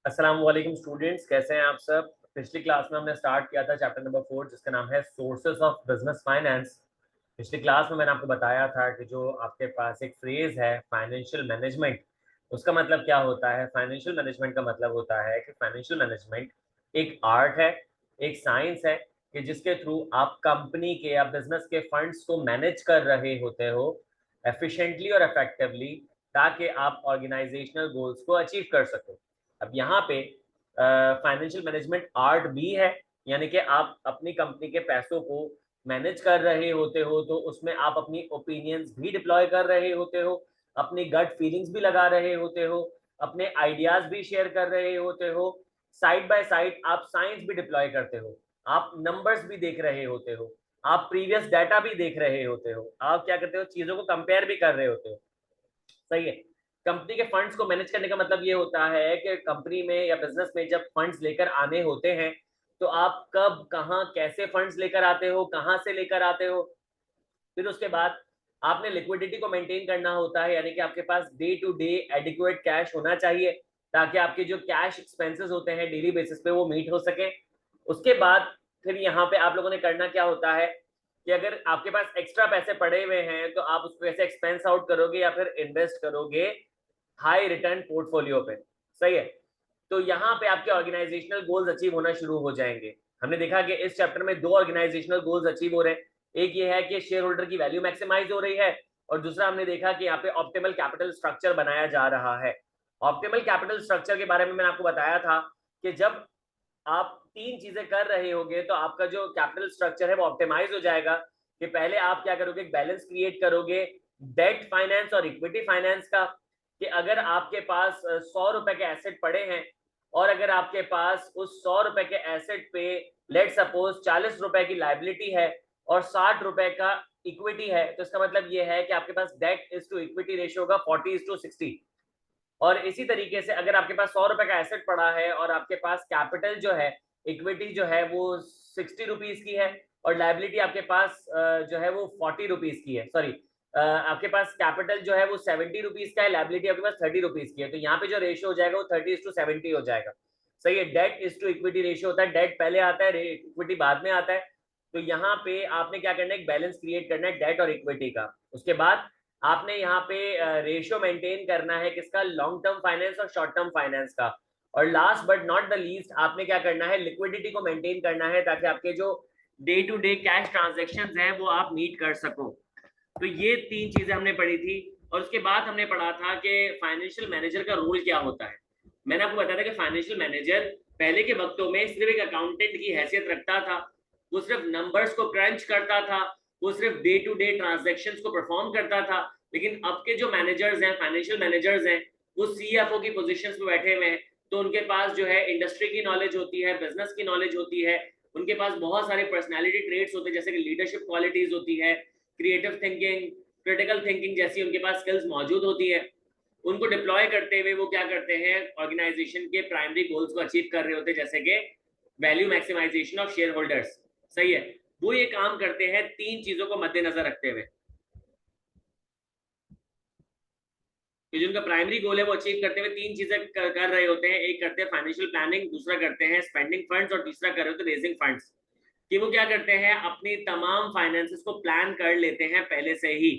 अस्सलाम वालेकुम स्टूडेंट्स, कैसे हैं आप सब। पिछली क्लास में हमने स्टार्ट किया था चैप्टर नंबर 4 जिसका नाम है सोर्सेस ऑफ बिजनेस फाइनेंस। पिछली क्लास में मैंने आपको बताया था कि जो आपके पास एक फ्रेज है फाइनेंशियल मैनेजमेंट, उसका मतलब क्या होता है। फाइनेंशियल मैनेजमेंट का मतलब होता है कि फाइनेंशियल मैनेजमेंट एक आर्ट है, एक साइंस है कि जिसके थ्रू आप कंपनी के या बिजनेस के फंड्स को मैनेज कर रहे होते हो एफिशिएंटली और इफेक्टिवली, ताकि आप ऑर्गेनाइजेशनल गोल्स को अचीव कर सको। अब यहाँ पे फाइनेंशियल मैनेजमेंट आर्ट भी है, यानी कि आप अपनी कंपनी के पैसों को मैनेज कर रहे होते हो तो उसमें आप अपनी ओपिनियंस भी डिप्लॉय कर रहे होते हो, अपनी गट फीलिंग्स भी लगा रहे होते हो, अपने आइडियाज भी शेयर कर रहे होते हो। साइड बाय साइड आप साइंस भी डिप्लॉय करते हो, आप नंबर्स भी देख रहे होते हो, आप प्रीवियस डाटा भी देख रहे होते हो, आप क्या करते हो, चीजों को कंपेयर भी कर रहे होते हो। सही है। कंपनी के फंड्स को मैनेज करने का मतलब ये होता है कि कंपनी में या बिजनेस में जब फंड्स लेकर आने होते हैं तो आप कब कहाँ कैसे फंड्स लेकर आते हो, कहाँ से लेकर आते हो। फिर उसके बाद आपने लिक्विडिटी को मेंटेन करना होता है, यानी कि आपके पास day to day adequate cash होना चाहिए ताकि आपके जो कैश एक्सपेंसेस होते हैं डेली बेसिस पे वो मीट हो सके। उसके बाद फिर यहाँ पे आप लोगों ने करना क्या होता है कि अगर आपके पास एक्स्ट्रा पैसे पड़े हुए हैं तो आप उसको कैसे एक्सपेंस आउट करोगे या फिर इन्वेस्ट करोगे हाई रिटर्न पोर्टफोलियो पे। सही है। तो यहाँ पे आपके ऑर्गेनाइजेशनल गोल्स अचीव होना शुरू हो जाएंगे। हमने देखा कि इस चैप्टर में दो ऑर्गेनाइजेशनल गोल्स अचीव हो रहे हैं। एक ये है कि शेयर होल्डर की वैल्यू मैक्सिमाइज हो रही है, और दूसरा हमने देखा कि यहाँ पे ऑप्टिमल कैपिटल स्ट्रक्चर बनाया जा रहा है। ऑप्टिमल कैपिटल स्ट्रक्चर के बारे में मैंने आपको बताया था कि जब आप तीन चीजें कर रहे होगे तो आपका जो कैपिटल स्ट्रक्चर है वो ऑप्टिमाइज हो जाएगा। कि पहले आप क्या करोगे, बैलेंस क्रिएट करोगे डेट फाइनेंस और इक्विटी फाइनेंस का। कि अगर आपके पास 100 रुपए के एसेट पड़े हैं और अगर आपके पास उस 100 रुपए के एसेट पे लेट सपोज 40 रुपए की लाइबिलिटी है और 60 रुपए का इक्विटी है, तो इसका मतलब ये है कि आपके पास debt is to equity ratio होगा 40:60। और इसी तरीके से अगर आपके पास 100 रुपए का एसेट पड़ा है और आपके पास कैपिटल जो है, इक्विटी जो है वो 60 रुपीज की है और लाइबिलिटी आपके पास जो है वो 40 रुपीज की है। सॉरी, आपके पास कैपिटल जो है वो 70 रुपीज का है, लाइबिलिटी आपके पास 30 रुपीज की है। तो यहाँ पे जो रेशियो हो जाएगा वो 30:70 हो जाएगा। सही है। Debt is to equity ratio होता है, डेट पहले आता है, इक्विटी बाद में आता है। तो यहाँ पे आपने क्या करना है, एक बैलेंस क्रिएट करना है डेट और इक्विटी का। उसके बाद आपने यहाँ पे रेशियो मेंटेन करना है किसका, लॉन्ग टर्म फाइनेंस और शॉर्ट टर्म फाइनेंस का। और last but not the least आपने क्या करना है, लिक्विडिटी को मेंटेन करना है ताकि आपके जो day to day cash transactions हैं वो आप मीट कर सको। तो ये तीन चीजें हमने पढ़ी थी। और उसके बाद हमने पढ़ा था कि फाइनेंशियल मैनेजर का रोल क्या होता है। मैंने आपको बताया था कि फाइनेंशियल मैनेजर पहले के वक्तों में सिर्फ एक अकाउंटेंट की हैसियत रखता था। वो सिर्फ नंबर्स को क्रंच करता था, वो सिर्फ डे टू डे ट्रांजेक्शन्स को परफॉर्म करता था। लेकिन अब के जो मैनेजर्स हैं, फाइनेंशियल मैनेजर्स हैं, वो सीएफओ की पोजीशंस पे बैठे हुए हैं। तो उनके पास जो है इंडस्ट्री की नॉलेज होती है, बिजनेस की नॉलेज होती है, उनके पास बहुत सारे पर्सनैलिटी ट्रेट्स होते हैं जैसे कि लीडरशिप क्वालिटीज होती है, क्रिएटिव थिंकिंग, क्रिटिकल थिंकिंग जैसी उनके पास स्किल्स मौजूद होती है। उनको डिप्लॉय करते हुए वो क्या करते हैं, ऑर्गेनाइजेशन के प्राइमरी गोल्स को अचीव कर रहे होते हैं जैसे कि value maximisation of shareholders. सही है। वो ये काम करते हैं तीन चीजों को मद्देनजर रखते हुए कि जिनका प्राइमरी गोल है वो अचीव करते हुए तीन चीजें कर रहे होते हैं। एक करते हैं फाइनेंशियल प्लानिंग, दूसरा करते हैं स्पेंडिंग फंड्स और तीसरा कर रहे होते हैं रेजिंग फंड्स। कि वो क्या करते हैं, अपनी तमाम फाइनेंसेस को प्लान कर लेते हैं पहले से ही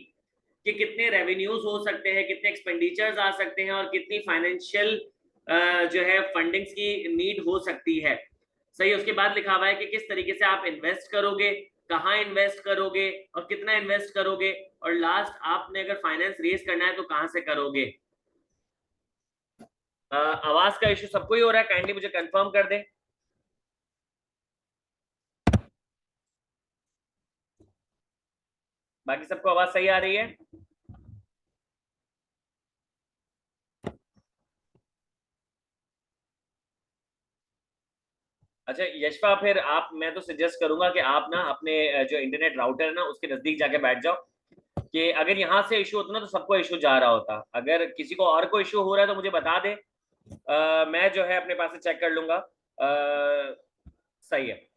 कि कितने रेवेन्यूज हो सकते हैं, कितने एक्सपेंडिचर्स आ सकते हैं और कितनी फाइनेंशियल जो है फंडिंग्स की नीड हो सकती है। सही। उसके बाद लिखा हुआ है कि किस तरीके से आप इन्वेस्ट करोगे, कहाँ इन्वेस्ट करोगे और कितना इन्वेस्ट करोगे, और लास्ट आपने अगर फाइनेंस रेज करना है तो कहाँ से करोगे। आवाज का इशू सबको ही हो रहा है, काइंडली मुझे कंफर्म कर दें। बाकी सबको आवाज सही आ रही है। अच्छा यशपा, फिर आप, मैं तो सजेस्ट करूंगा कि आप ना अपने जो इंटरनेट राउटर है ना उसके नजदीक जाके बैठ जाओ। कि अगर यहाँ से इशू होता ना तो सबको इशू जा रहा होता। अगर किसी को और कोई इशू हो रहा है तो मुझे बता दे, मैं जो है अपने पास से चेक कर लूंगा। सही है।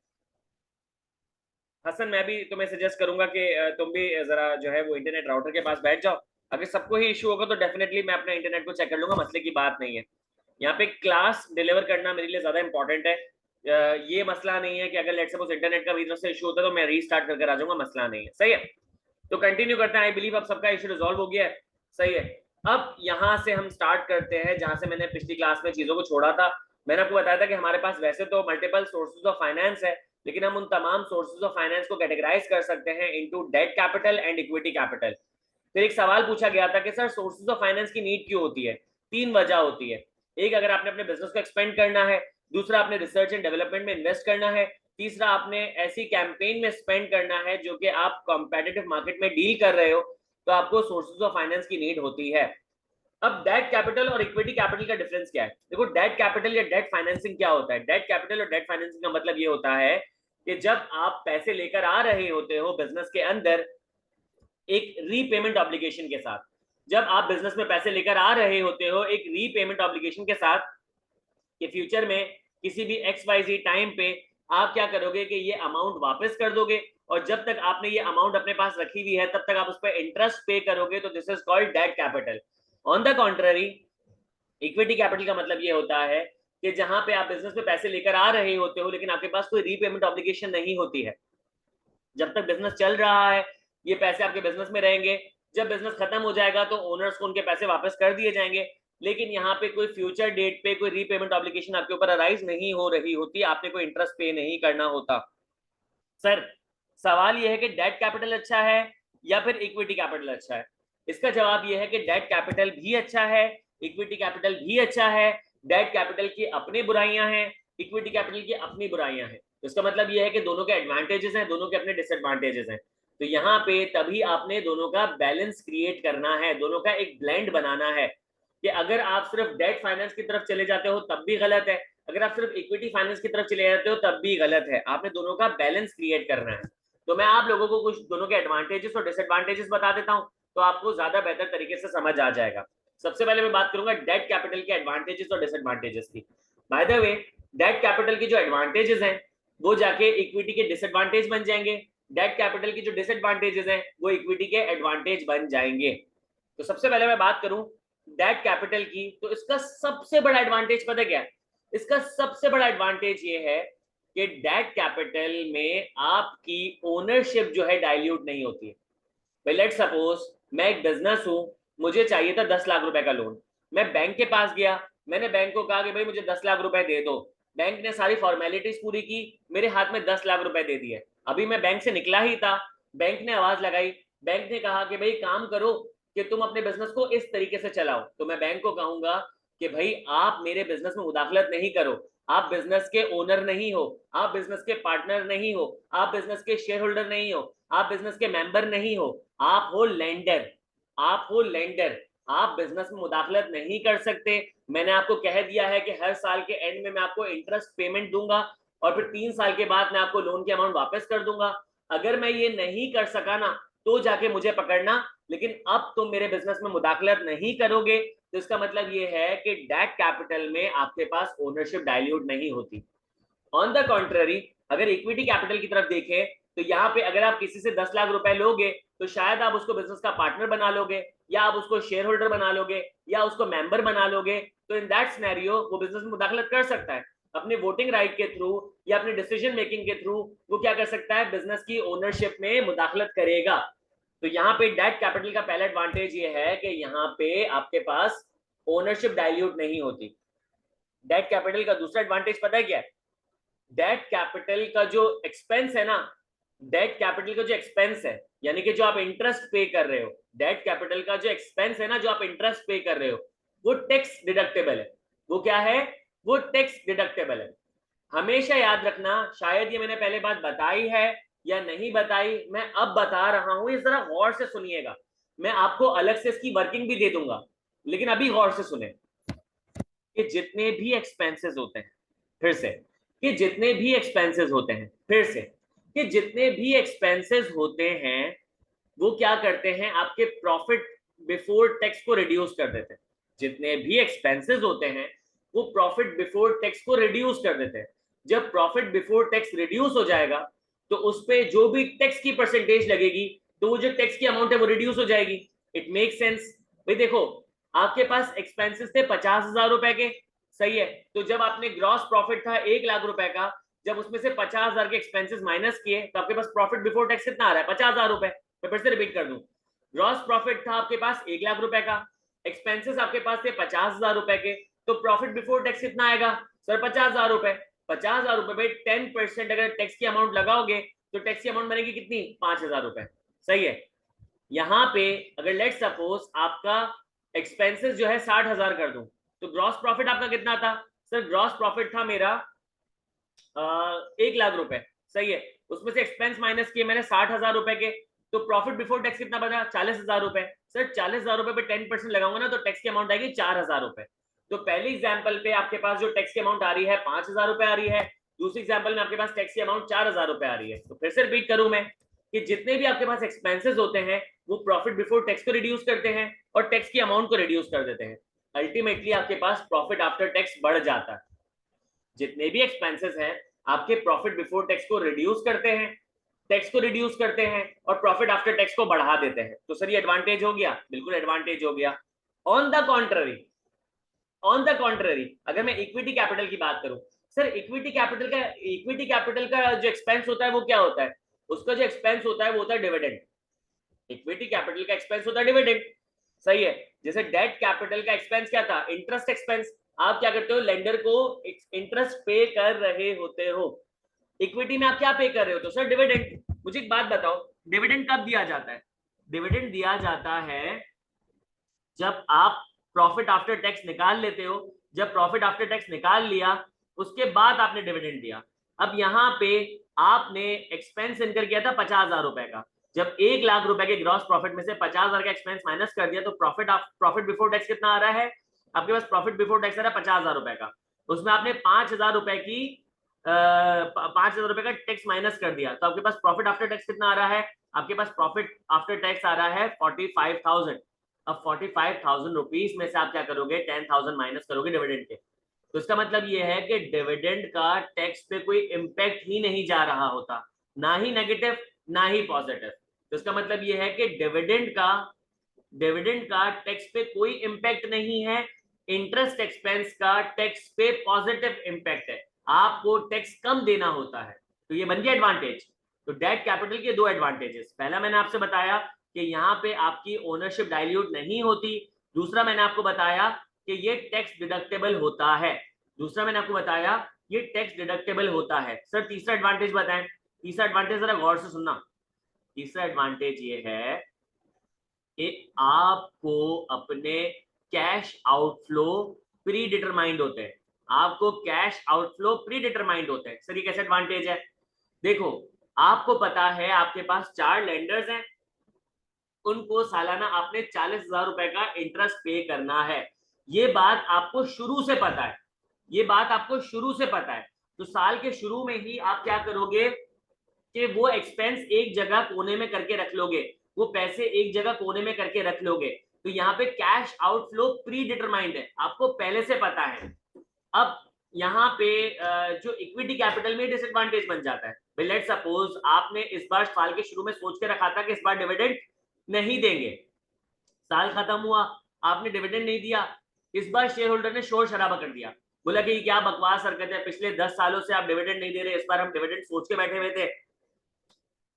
हसन, मैं भी तुम्हें सजेस्ट करूंगा कि तुम भी जरा जो है वो इंटरनेट राउटर के पास बैठ जाओ। अगर सबको ही इशू होगा तो डेफिनेटली मैं अपने इंटरनेट को चेक कर लूंगा, मसले की बात नहीं है। यहाँ पे क्लास डिलीवर करना मेरे लिए ज्यादा इंपॉर्टेंट है। ये मसला नहीं है कि अगर लेट्स सपोज इंटरनेट का बीच से इशू होता है तो मैं रीस्टार्ट करके आ जाऊंगा, मसला नहीं है। सही है, तो कंटिन्यू करते हैं। आई बिलीव अब सबका इशू रिजॉल्व हो गया है। सही है, अब यहां से हम स्टार्ट करते हैं जहां से मैंने पिछली क्लास में चीजों को छोड़ा था। मैंने आपको बताया था कि हमारे पास वैसे तो मल्टीपल सोर्सेज ऑफ फाइनेंस है, लेकिन हम उन तमाम सोर्सेज ऑफ फाइनेंस को कैटेगराइज कर सकते हैं into debt capital and equity capital. फिर एक सवाल पूछा गया था कि सर सोर्सेज ऑफ फाइनेंस की नीड क्यों होती है? 3 वजह होती है। एक, अगर आपने अपने बिजनेस को एक्सपेंड करना है। दूसरा, आपने रिसर्च एंड डेवलपमेंट में इन्वेस्ट करना है। तीसरा, आपने ऐसी कैंपेन में स्पेंड करना है जो कि आप कॉम्पिटिटिव मार्केट में डील कर रहे हो, तो आपको सोर्सेज ऑफ फाइनेंस की नीड होती है। अब डेट कैपिटल और इक्विटी कैपिटल का डिफरेंस क्या है? देखो, डेट कैपिटल या डेट फाइनेंसिंग क्या होता है? डेट कैपिटल और डेट फाइनेंसिंग का मतलब ये होता है कि जब आप पैसे लेकर आ रहे होते हो बिजनेस के अंदर एक रीपेमेंट ऑब्लिगेशन के साथ, जब आप बिजनेस में पैसे लेकर आ रहे होते हो एक रीपेमेंट ऑब्लिगेशन के साथ, कि फ्यूचर में किसी भी XYZ टाइम पे आप क्या करोगे कि ये अमाउंट वापस कर दोगे, और जब तक आपने ये अमाउंट अपने पास रखी हुई है तब तक आप उस पर इंटरेस्ट पे करोगे, तो this is called debt capital. On the contrary, equity capital का मतलब ये होता है कि जहां पे आप बिजनेस में पैसे लेकर आ रहे होते हो लेकिन आपके पास कोई रीपेमेंट ऑब्लिगेशन नहीं होती है। जब तक बिजनेस चल रहा है ये पैसे आपके बिजनेस में रहेंगे, जब बिजनेस खत्म हो जाएगा तो ओनर्स को उनके पैसे वापस कर दिए जाएंगे, लेकिन यहाँ पे कोई फ्यूचर डेट पे कोई रीपेमेंट ऑब्लिगेशन आपके ऊपर अराइज नहीं हो रही होती, आपने कोई इंटरेस्ट पे नहीं करना होता। सर, सवाल यह है कि डेट कैपिटल अच्छा है या फिर इक्विटी कैपिटल अच्छा है? इसका जवाब यह है कि डेट कैपिटल भी अच्छा है, इक्विटी कैपिटल भी अच्छा है। डेट कैपिटल की अपनी बुराइयां हैं, इक्विटी कैपिटल की अपनी बुराइयां हैं। तो इसका मतलब यह है कि दोनों के एडवांटेजेस हैं, दोनों के अपने डिसएडवांटेजेस हैं। तो यहाँ पे तभी आपने दोनों का बैलेंस क्रिएट करना है, दोनों का एक ब्लेंड बनाना है। कि अगर आप सिर्फ डेट फाइनेंस की तरफ चले जाते हो तब भी गलत है, अगर आप सिर्फ इक्विटी फाइनेंस की तरफ चले जाते हो तब भी गलत है। आपने दोनों का बैलेंस क्रिएट करना है। तो मैं आप लोगों को कुछ दोनों के एडवांटेजेस और डिसएडवांटेजेस बता देता हूं, तो आपको ज्यादा बेहतर तरीके से समझ आ जाएगा। सबसे पहले मैं बात करूंगा डेट कैपिटल के एडवांटेजेस और डिसएडवांटेजेस की। By the way, debt capital की जो एडवांटेजेस हैं वो जाके इक्विटी के डिसएडवांटेज बन जाएंगे, डेट कैपिटल की जो डिसएडवांटेजेस हैं वो इक्विटी के एडवांटेज बन जाएंगे। तो सबसे पहले मैं बात करूं डेट कैपिटल की, तो इसका सबसे बड़ा एडवांटेज पता क्या है? इसका सबसे बड़ा एडवांटेज ये है कि डेट कैपिटल में आपकी ओनरशिप जो है डाइल्यूट नहीं होती है। भाई लेट्स सपोज मैं एक बिजनेस हूं, मुझे चाहिए था 10 लाख रुपए का लोन। मैं बैंक के पास गया, मैंने बैंक को कहा कि भाई मुझे 10 लाख रुपए दे दो। बैंक ने सारी फॉर्मेलिटीज पूरी की, मेरे हाथ में 10 लाख रुपए दे दिए। अभी मैं बैंक से निकला ही था, बैंक ने आवाज लगाई, बैंक ने कहा कि भाई काम करो कि तुम अपने बिजनेस को इस तरीके से चलाओ। तो मैं बैंक को कहूंगा कि भाई आप मेरे बिजनेस में मुदाखलत नहीं करो, आप बिजनेस के ओनर नहीं हो, आप बिजनेस के पार्टनर नहीं हो, आप बिजनेस के शेयर होल्डर नहीं हो, आप बिजनेस के मेंबर नहीं हो, आप हो लेंडर। आप हो लेंडर, आप बिजनेस में मुदाखलत नहीं कर सकते। मैंने आपको कह दिया है कि हर साल के एंड में मैं आपको इंटरेस्ट पेमेंट दूंगा और फिर 3 साल के बाद मैं आपको लोन की अमाउंट वापस कर दूंगा। अगर मैं ये नहीं कर सका ना तो जाके मुझे पकड़ना, लेकिन अब तुम मेरे बिजनेस में मुदाखलत नहीं करोगे। तो इसका मतलब ये है कि डेट कैपिटल में आपके पास ओनरशिप डाइल्यूट नहीं होती। ऑन द कॉन्ट्ररी, अगर इक्विटी कैपिटल की तरफ देखें तो यहाँ पे अगर आप किसी से 10 लाख रुपए लोगे तो शायद आप उसको बिजनेस का पार्टनर बना लोगे, या आप उसको शेयर होल्डर बना लोगे, या उसको मेंबर बना लोगे। तो इन दैट सिनेरियो वो बिजनेस में मुदाखलत कर सकता है अपने वोटिंग राइट के थ्रू या अपने डिसीजन मेकिंग के थ्रू। वो क्या कर सकता है? बिजनेस की ओनरशिप में मुदाखलत करेगा। तो यहाँ पे डेट कैपिटल का पहला एडवांटेज ये है कि यहाँ पे आपके पास ओनरशिप डाइल्यूट नहीं होती। डेट कैपिटल का दूसरा एडवांटेज पता है क्या है? डेट कैपिटल का जो एक्सपेंस है ना, डेट कैपिटल का जो एक्सपेंस है, यानी कि जो आप इंटरेस्ट पे कर रहे हो, डेट कैपिटल का जो एक्सपेंस है ना, जो आप इंटरेस्ट पे कर रहे हो, वो टैक्स डिडक्टेबल है। वो क्या है? वो टैक्स डिडक्टेबल है। हमेशा याद रखना, शायद ये मैंने पहले बात बताई है या नहीं बताई, मैं अब बता रहा हूं, ये जरा गौर से सुनिएगा। मैं आपको अलग से इसकी वर्किंग भी दे दूंगा, लेकिन अभी गौर से सुने कि जितने भी एक्सपेंसेस होते हैं, फिर से कि जितने भी एक्सपेंसेस होते हैं, फिर से कि जितने भी एक्सपेंसेस होते हैं वो क्या करते हैं? आपके प्रॉफिट बिफोर टैक्स को रिड्यूस कर देते हैं। जितने भी एक्सपेंसेस होते हैं वो प्रॉफिट बिफोर टैक्स को रिड्यूस कर देते हैं। जब प्रॉफिट बिफोर टैक्स रिड्यूस हो जाएगा तो उस पे जो भी टैक्स की परसेंटेज लगेगी तो वो जो टैक्स की अमाउंट है वो रिड्यूस हो जाएगी। It make sense? भाई देखो, आपके पास एक्सपेंसेस थे 50,000 रुपए के, सही है। तो जब आपने ग्रॉस प्रॉफिट था 1 लाख रुपए का, जब उसमें से 50,000 के एक्सपेंसेस माइनस किए तो आपके पास प्रॉफिट बिफोर टैक्स कितना आ रहा है? 50,000 रुपए। मैं फिर से रिपीट कर दूं, ग्रॉस प्रॉफिट था आपके पास 1 लाख रुपए का, एक्सपेंसेस आपके पास थे 50,000 रुपए के, तो प्रॉफिट बिफोर टैक्स कितना आएगा सर? 50,000 रुपए। 50,000 रुपए पे 10% अगर टैक्स की अमाउंट लगाओगे तो टैक्स की अमाउंट बनेगी कितनी? 5,000 रुपए। सही है। यहाँ पे अगर लेट सपोज आपका एक्सपेंसेस जो है 60,000 कर दूं, तो ग्रॉस प्रॉफिट आपका कितना था सर? ग्रॉस प्रॉफिट था मेरा 1 लाख रुपए। सही है। उसमें से एक्सपेंस माइनस किए मैंने 60,000 रुपए के, तो प्रॉफिट बिफोर टैक्स कितना बना? 40,000 रुपए। सर 40,000 रुपए पे 10% लगाऊंगा ना तो टैक्स की अमाउंट आएगी 4,000 रुपए। तो पहली एग्जांपल पे आपके पास जो टैक्स की अमाउंट आ रही है 5,000 रुपए आ रही है, दूसरी एग्जांपल में आपके पास टैक्स की अमाउंट 4,000 रुपए आ रही है। तो फिर से रिपीट करूं मैं कि जितने भी आपके पास एक्सपेंसेस होते हैं वो प्रॉफिट बिफोर टैक्स को रिड्यूस करते हैं और टैक्स की अमाउंट को रिड्यूस कर देते हैं। अल्टीमेटली आपके पास प्रॉफिट आफ्टर टैक्स बढ़ जाता है। जितने भी एक्सपेंसेस हैं आपके प्रॉफिट बिफोर टैक्स को रिड्यूस करते हैं, टैक्स को रिड्यूस करते हैं और प्रॉफिट आफ्टर टैक्स को बढ़ा देते हैं। तो सर ये एडवांटेज हो गया? बिल्कुल एडवांटेज हो गया। ऑन द कॉन्ट्ररी, अगर मैं इक्विटी कैपिटल की बात करूं, सर इक्विटी कैपिटल का जो एक्सपेंस होता है वो क्या होता है? उसका जो एक्सपेंस होता है वो होता है डिविडेंड। इक्विटी कैपिटल का एक्सपेंस होता है डिविडेंड। सही है। जैसे डेट कैपिटल का एक्सपेंस क्या था? Interest expense. आप क्या करते हो? लेंडर को इंटरेस्ट पे कर रहे होते हो। इक्विटी में आप क्या पे कर रहे हो? तो सर डिविडेंड। मुझे एक बात बताओ, डिविडेंड कब दिया जाता है? डिविडेंड दिया जाता है जब आप प्रॉफिट आफ्टर टैक्स निकाल लेते हो। जब प्रॉफिट आफ्टर टैक्स निकाल लिया उसके बाद आपने डिविडेंड दिया। अब यहाँ पे आपने एक्सपेंस इनकर किया था 50,000 रुपए का। जब 1 लाख रुपए के ग्रॉस प्रॉफिट में से 50,000 का एक्सपेंस माइनस कर दिया तो प्रॉफिट बिफोर टैक्स कितना आ रहा है आपके पास? प्रॉफिट बिफोर टैक्स आ रहा है 50,000 रुपए का। उसमें आपने 5,000 रुपए की 5,000 रुपए का टैक्स माइनस कर दिया तो आपके पास प्रॉफिट आफ्टर टैक्स कितना आ रहा है? आपके पास प्रॉफिट आफ्टर टैक्स आ रहा है 45,000। अब 45,000 रुपीज में से आप क्या करोगे? 10,000 माइनस करोगे डिविडेंड के। तो इसका मतलब ये है कि डिविडेंड का टैक्स पे कोई इंपैक्ट ही नहीं जा रहा होता, ना ही नेगेटिव ना ही पॉजिटिव। तो इसका मतलब ये है कि डिविडेंड का टैक्स पे कोई इंपैक्ट नहीं है। इंटरेस्ट एक्सपेंस का टैक्स पे पॉजिटिव इंपैक्ट है, आपको टैक्स कम देना होता है। तो ये बन गया एडवांटेज। तो डेट कैपिटल के दो एडवांटेजेस, पहला मैंने आपसे बताया कि यहाँ पे आपकी ओनरशिप डाइल्यूट नहीं होती। दूसरा मैंने आपको बताया कि ये टैक्स डिडक्टेबल होता है। सर तीसरा एडवांटेज बताएं। तीसरा एडवांटेज जरा गौर से सुनना। तीसरा एडवांटेज ये है कि आपको अपने कैश आउटफ्लो प्री डिटरमाइंड होते हैं। सर ये कैसे एडवांटेज है? देखो आपको पता है आपके पास 4 लेंडर्स हैं, उनको सालाना आपने 40,000 रुपए का इंटरेस्ट पे करना है। ये बात आपको शुरू से पता है। तो साल के शुरू में ही आप क्या करोगे कि वो एक्सपेंस एक जगह कोने में करके रख लोगे, वो पैसे एक जगह कोने में करके रख लोगे। तो यहाँ पे कैश आउटफ्लो प्री डिटरमाइंड है, आपको पहले से पता है। अब यहाँ पे जो इक्विटी कैपिटल में डिसएडवांटेज बन जाता है। लेट्स सपोज आपने इस बार साल के शुरू में सोच के रखा था कि इस बार डिविडेंड नहीं देंगे, साल खत्म हुआ आपने डिविडेंड नहीं दिया, इस बार शेयर होल्डर ने शोर शराबा कर दिया, बोला कि क्या बकवास हरकत है, पिछले 10 सालों से आप डिविडेंड नहीं दे रहे, इस बार हम डिविडेंड सोच के बैठे हुए थे।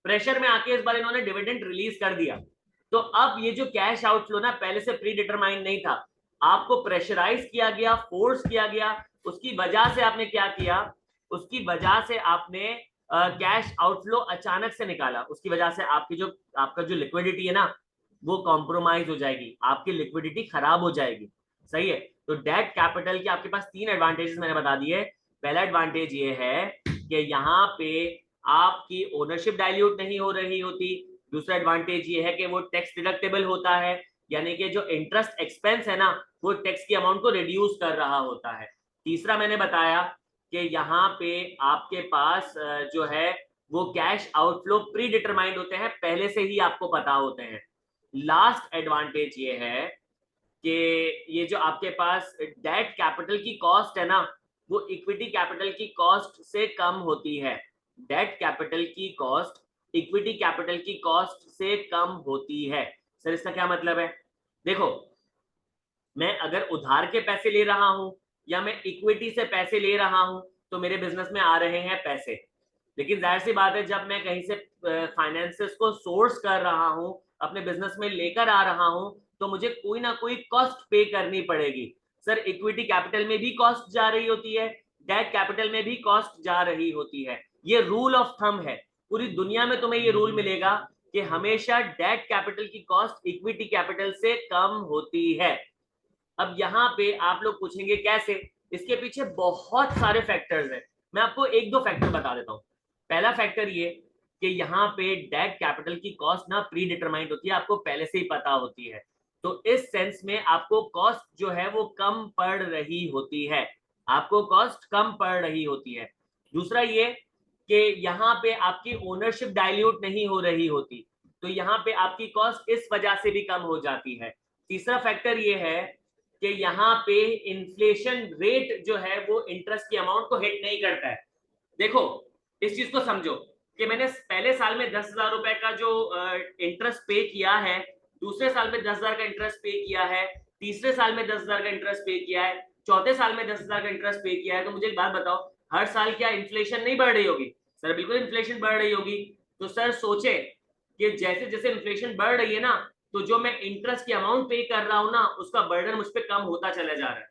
प्रेशर में आके इस बार इन्होंने डिविडेंड रिलीज कर दिया। तो अब ये जो कैश आउटफ्लो ना पहले से प्री डिटरमाइंड नहीं था, आपको प्रेशराइज किया गया, फोर्स किया गया, उसकी वजह से आपने क्या किया? उसकी वजह से आपने कैश आउटफ्लो अचानक से निकाला। उसकी वजह से आपका जो लिक्विडिटी है ना वो कॉम्प्रोमाइज हो जाएगी, आपकी लिक्विडिटी खराब हो जाएगी। सही है। तो डेट कैपिटल के आपके पास 3 एडवांटेजेस मैंने बता दिए। पहला एडवांटेज ये है कि यहाँ पे आपकी ओनरशिप डाइल्यूट नहीं हो रही होती। दूसरा एडवांटेज ये है कि वो टैक्स डिडक्टेबल होता है, यानी कि जो इंटरेस्ट एक्सपेंस है ना वो टैक्स की अमाउंट को रिड्यूस कर रहा होता है। तीसरा मैंने बताया कि यहाँ पे आपके पास जो है वो कैश आउटफ्लो प्री डिटरमाइंड होते हैं, पहले से ही आपको पता होते हैं। लास्ट एडवांटेज ये है कि ये जो आपके पास डेट कैपिटल की कॉस्ट है ना वो इक्विटी कैपिटल की कॉस्ट से कम होती है। डेट कैपिटल की कॉस्ट इक्विटी कैपिटल की कॉस्ट से कम होती है। सर इसका क्या मतलब है? देखो मैं अगर उधार के पैसे ले रहा हूं या मैं इक्विटी से पैसे ले रहा हूं तो मेरे बिजनेस में आ रहे हैं पैसे। लेकिन जाहिर सी बात है, जब मैं कहीं से फाइनेंसेस को सोर्स कर रहा हूं, अपने बिजनेस में लेकर आ रहा हूं, तो मुझे कोई ना कोई कॉस्ट पे करनी पड़ेगी। सर इक्विटी कैपिटल में भी कॉस्ट जा रही होती है, डेट कैपिटल में भी कॉस्ट जा रही होती है। ये रूल ऑफ थंब है, पूरी दुनिया में तुम्हें ये रूल मिलेगा कि हमेशा डेट कैपिटल की कॉस्ट इक्विटी कैपिटल से कम होती है। अब यहाँ पे आप लोग पूछेंगे कैसे, इसके पीछे बहुत सारे फैक्टर्स हैं। मैं आपको एक दो फैक्टर बता देता हूँ। पहला फैक्टर ये कि यहाँ पे डेट कैपिटल की कॉस्ट ना प्री डिटरमाइंड होती है, आपको पहले से ही पता होती है। तो इस सेंस में आपको कॉस्ट जो है वो कम पड़ रही होती है, आपको कॉस्ट कम पड़ रही होती है। दूसरा ये कि यहाँ पे आपकी ओनरशिप डाइल्यूट नहीं हो रही होती, तो यहाँ पे आपकी कॉस्ट इस वजह से भी कम हो जाती है। तीसरा फैक्टर ये है कि यहाँ पे इन्फ्लेशन रेट जो है वो इंटरेस्ट की अमाउंट को हिट नहीं करता है। देखो इस चीज को समझो कि मैंने पहले साल में 10,000 रुपए का जो इंटरेस्ट पे किया है, दूसरे साल में 10,000 का इंटरेस्ट पे किया है, तीसरे साल में 10,000 का इंटरेस्ट पे किया है, चौथे साल में 10,000 का इंटरेस्ट पे किया है, तो मुझे एक बात बताओ, हर साल क्या इन्फ्लेशन नहीं बढ़ रही होगी? सर बिल्कुल इन्फ्लेशन बढ़ रही होगी। तो सर सोचे कि जैसे जैसे इन्फ्लेशन बढ़ रही है ना, तो जो मैं इंटरेस्ट की अमाउंट पे कर रहा हूं ना, उसका बर्डन मुझ पर कम होता चला जा रहा है।